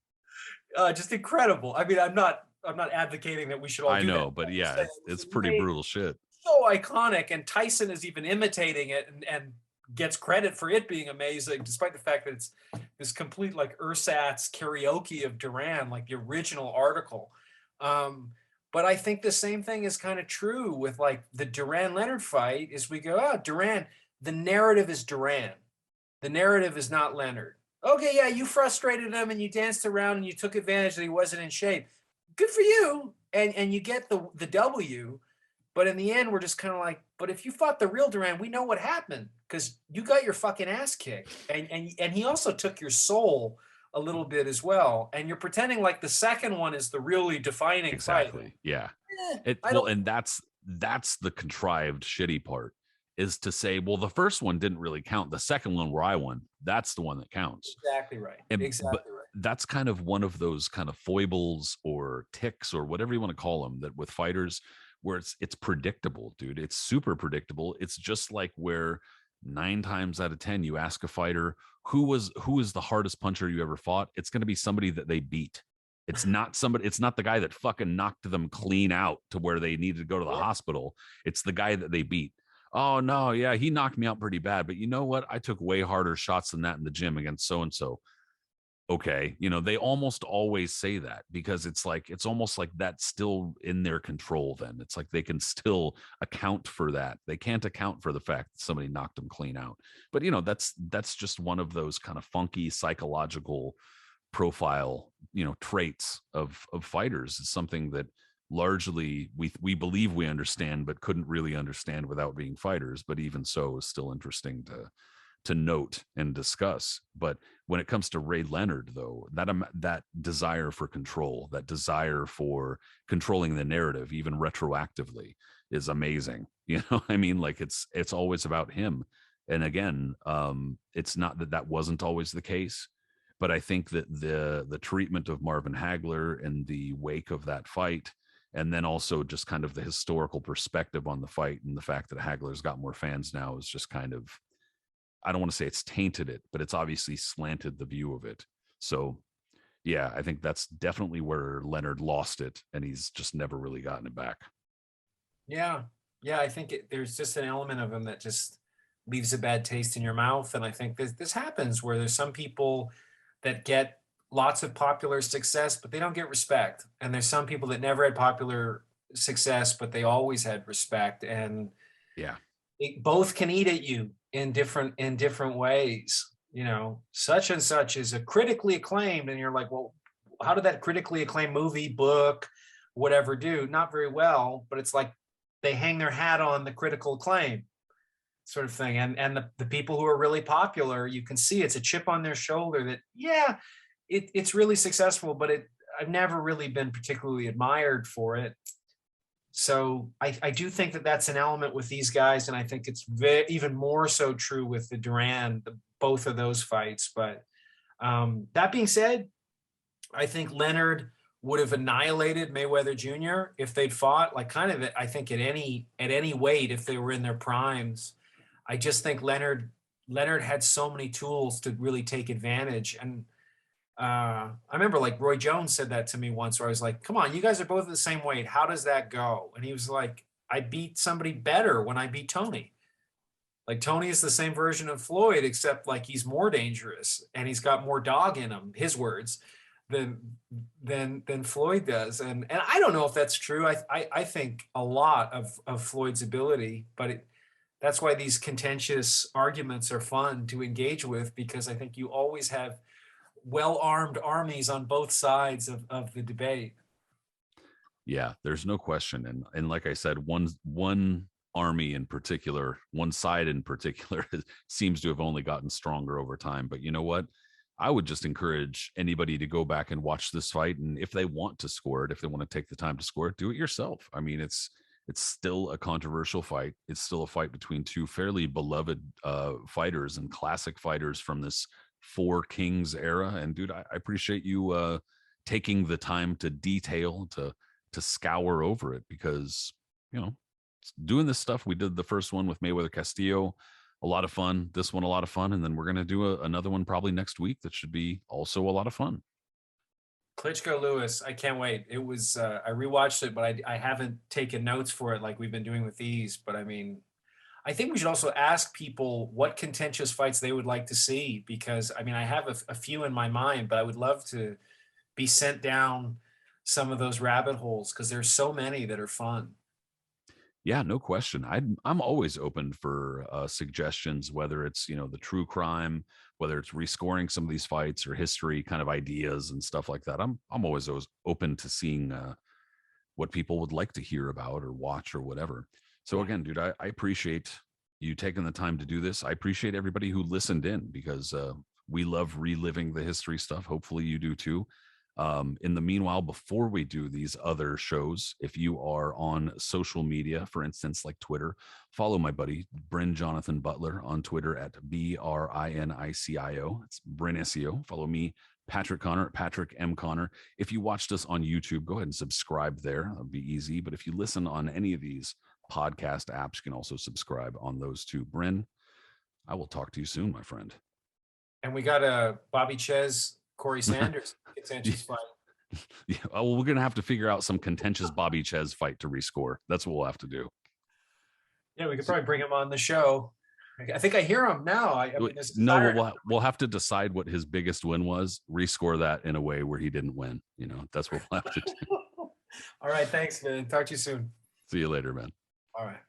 B: Just incredible. I mean, I'm not advocating that we should all do that.
A: I know, but yeah, it's pretty brutal shit.
B: So iconic, and Tyson is even imitating it and gets credit for it being amazing, despite the fact that it's this complete like ersatz karaoke of Duran, like the original article. But I think the same thing is kind of true with like the Duran-Leonard fight. Is we go, oh, Duran, the narrative is Duran. The narrative is not Leonard. Okay, yeah, you frustrated him and you danced around and you took advantage that he wasn't in shape. Good for you, and you get the W. But in the end, we're just kind of like, but if you fought the real Duran, we know what happened because you got your fucking ass kicked. And he also took your soul a little bit as well. And you're pretending like the second one is the really defining fight.
A: Exactly. Yeah.
B: I
A: Well,
B: don't
A: and that's the contrived shitty part, is to say, well, the first one didn't really count. The second one where I won, that's the one that counts.
B: exactly right.
A: But
B: Exactly right.
A: that's kind of one of those kind of foibles or ticks or whatever you want to call them, that with fighters, where it's predictable, dude. It's super predictable. It's just like where 9 times out of 10 you ask a fighter who is the hardest puncher you ever fought, it's going to be somebody that they beat. It's not the guy that fucking knocked them clean out to where they needed to go to the hospital. It's the guy that they beat. Oh no, yeah, he knocked me out pretty bad, but you know what? I took way harder shots than that in the gym against so and so. Okay, they almost always say that because it's almost like that's still in their control. Then it's like they can still account for that. They can't account for the fact that somebody knocked them clean out. But that's just one of those kind of funky psychological profile traits of fighters. Is something that largely we believe we understand but couldn't really understand without being fighters, but even so is still interesting to note and discuss. But when it comes to Ray Leonard, though, that desire for control, that desire for controlling the narrative, even retroactively, is amazing. I mean, like it's always about him. And again, it's not that wasn't always the case, but I think that the treatment of Marvin Hagler in the wake of that fight, and then also just kind of the historical perspective on the fight and the fact that Hagler's got more fans now, is just kind of, I don't want to say it's tainted it, but it's obviously slanted the view of it. So yeah, I think that's definitely where Leonard lost it, and he's just never really gotten it back.
B: Yeah. Yeah. I think there's just an element of him that just leaves a bad taste in your mouth. And I think this happens where there's some people that get lots of popular success, but they don't get respect. And there's some people that never had popular success, but they always had respect. And
A: Yeah.
B: both can eat at you in different ways. Such and such is a critically acclaimed, and you're like, well, how did that critically acclaimed movie, book, whatever do? Not very well, but it's like they hang their hat on the critical acclaim sort of thing. And the people who are really popular, you can see it's a chip on their shoulder that, yeah, it's really successful, but I've never really been particularly admired for it. So I do think that that's an element with these guys, and I think it's even more so true with the Duran, both of those fights. But that being said, I think Leonard would have annihilated Mayweather Jr. if they'd fought, like, kind of, I think, at any weight, if they were in their primes. I just think Leonard had so many tools to really take advantage. And I remember, like, Roy Jones said that to me once, where I was like, come on, you guys are both at the same weight. How does that go? And he was like, I beat somebody better when I beat Tony. Like, Tony is the same version of Floyd, except like he's more dangerous and he's got more dog in him, his words, than Floyd does. And I don't know if that's true. I think a lot of Floyd's ability, but that's why these contentious arguments are fun to engage with, because I think you always have well-armed armies on both sides of the debate.
A: Yeah, there's no question. And like I said, one army in particular, one side in particular, seems to have only gotten stronger over time. But you know what? I would just encourage anybody to go back and watch this fight. And if they want to score it, if they want to take the time to score it, do it yourself. I mean, it's still a controversial fight. It's still a fight between two fairly beloved fighters and classic fighters from this Four Kings era. And dude, I appreciate you taking the time to detail, to scour over it, because doing this stuff, we did the first one with Mayweather Castillo, a lot of fun. This one, a lot of fun. And then we're going to do another one probably next week that should be also a lot of fun.
B: Klitschko Lewis, I can't wait. It was, I rewatched it, but I haven't taken notes for it like we've been doing with these. But I mean, I think we should also ask people what contentious fights they would like to see, because I mean, I have a few in my mind, but I would love to be sent down some of those rabbit holes, because there's so many that are fun.
A: Yeah, no question. I'm always open for suggestions, whether it's the true crime, whether it's rescoring some of these fights, or history kind of ideas and stuff like that. I'm always open to seeing what people would like to hear about or watch or whatever. So again, dude, I appreciate you taking the time to do this. I appreciate everybody who listened in, because we love reliving the history stuff. Hopefully you do too. In the meanwhile, before we do these other shows, if you are on social media, for instance, like Twitter, follow my buddy Brin-Jonathan Butler on Twitter at BRINICIO. It's Brinisio. Follow me, Patrick Connor at Patrick M. Connor. If you watched us on YouTube, go ahead and subscribe there. That'll be easy. But if you listen on any of these podcast apps, you can also subscribe on those two. Brin, I will talk to you soon, my friend.
B: And we got a Bobby Ches, Corey Sanders contentious fight.
A: Yeah, well, we're gonna have to figure out some contentious Bobby Ches fight to rescore. That's what we'll have to do.
B: Yeah, we could probably bring him on the show. I think I hear him now.
A: We'll have to decide what his biggest win was, rescore that in a way where he didn't win. That's what we'll have to do.
B: All right, thanks, man. Talk to you soon.
A: See you later, man.
B: All right.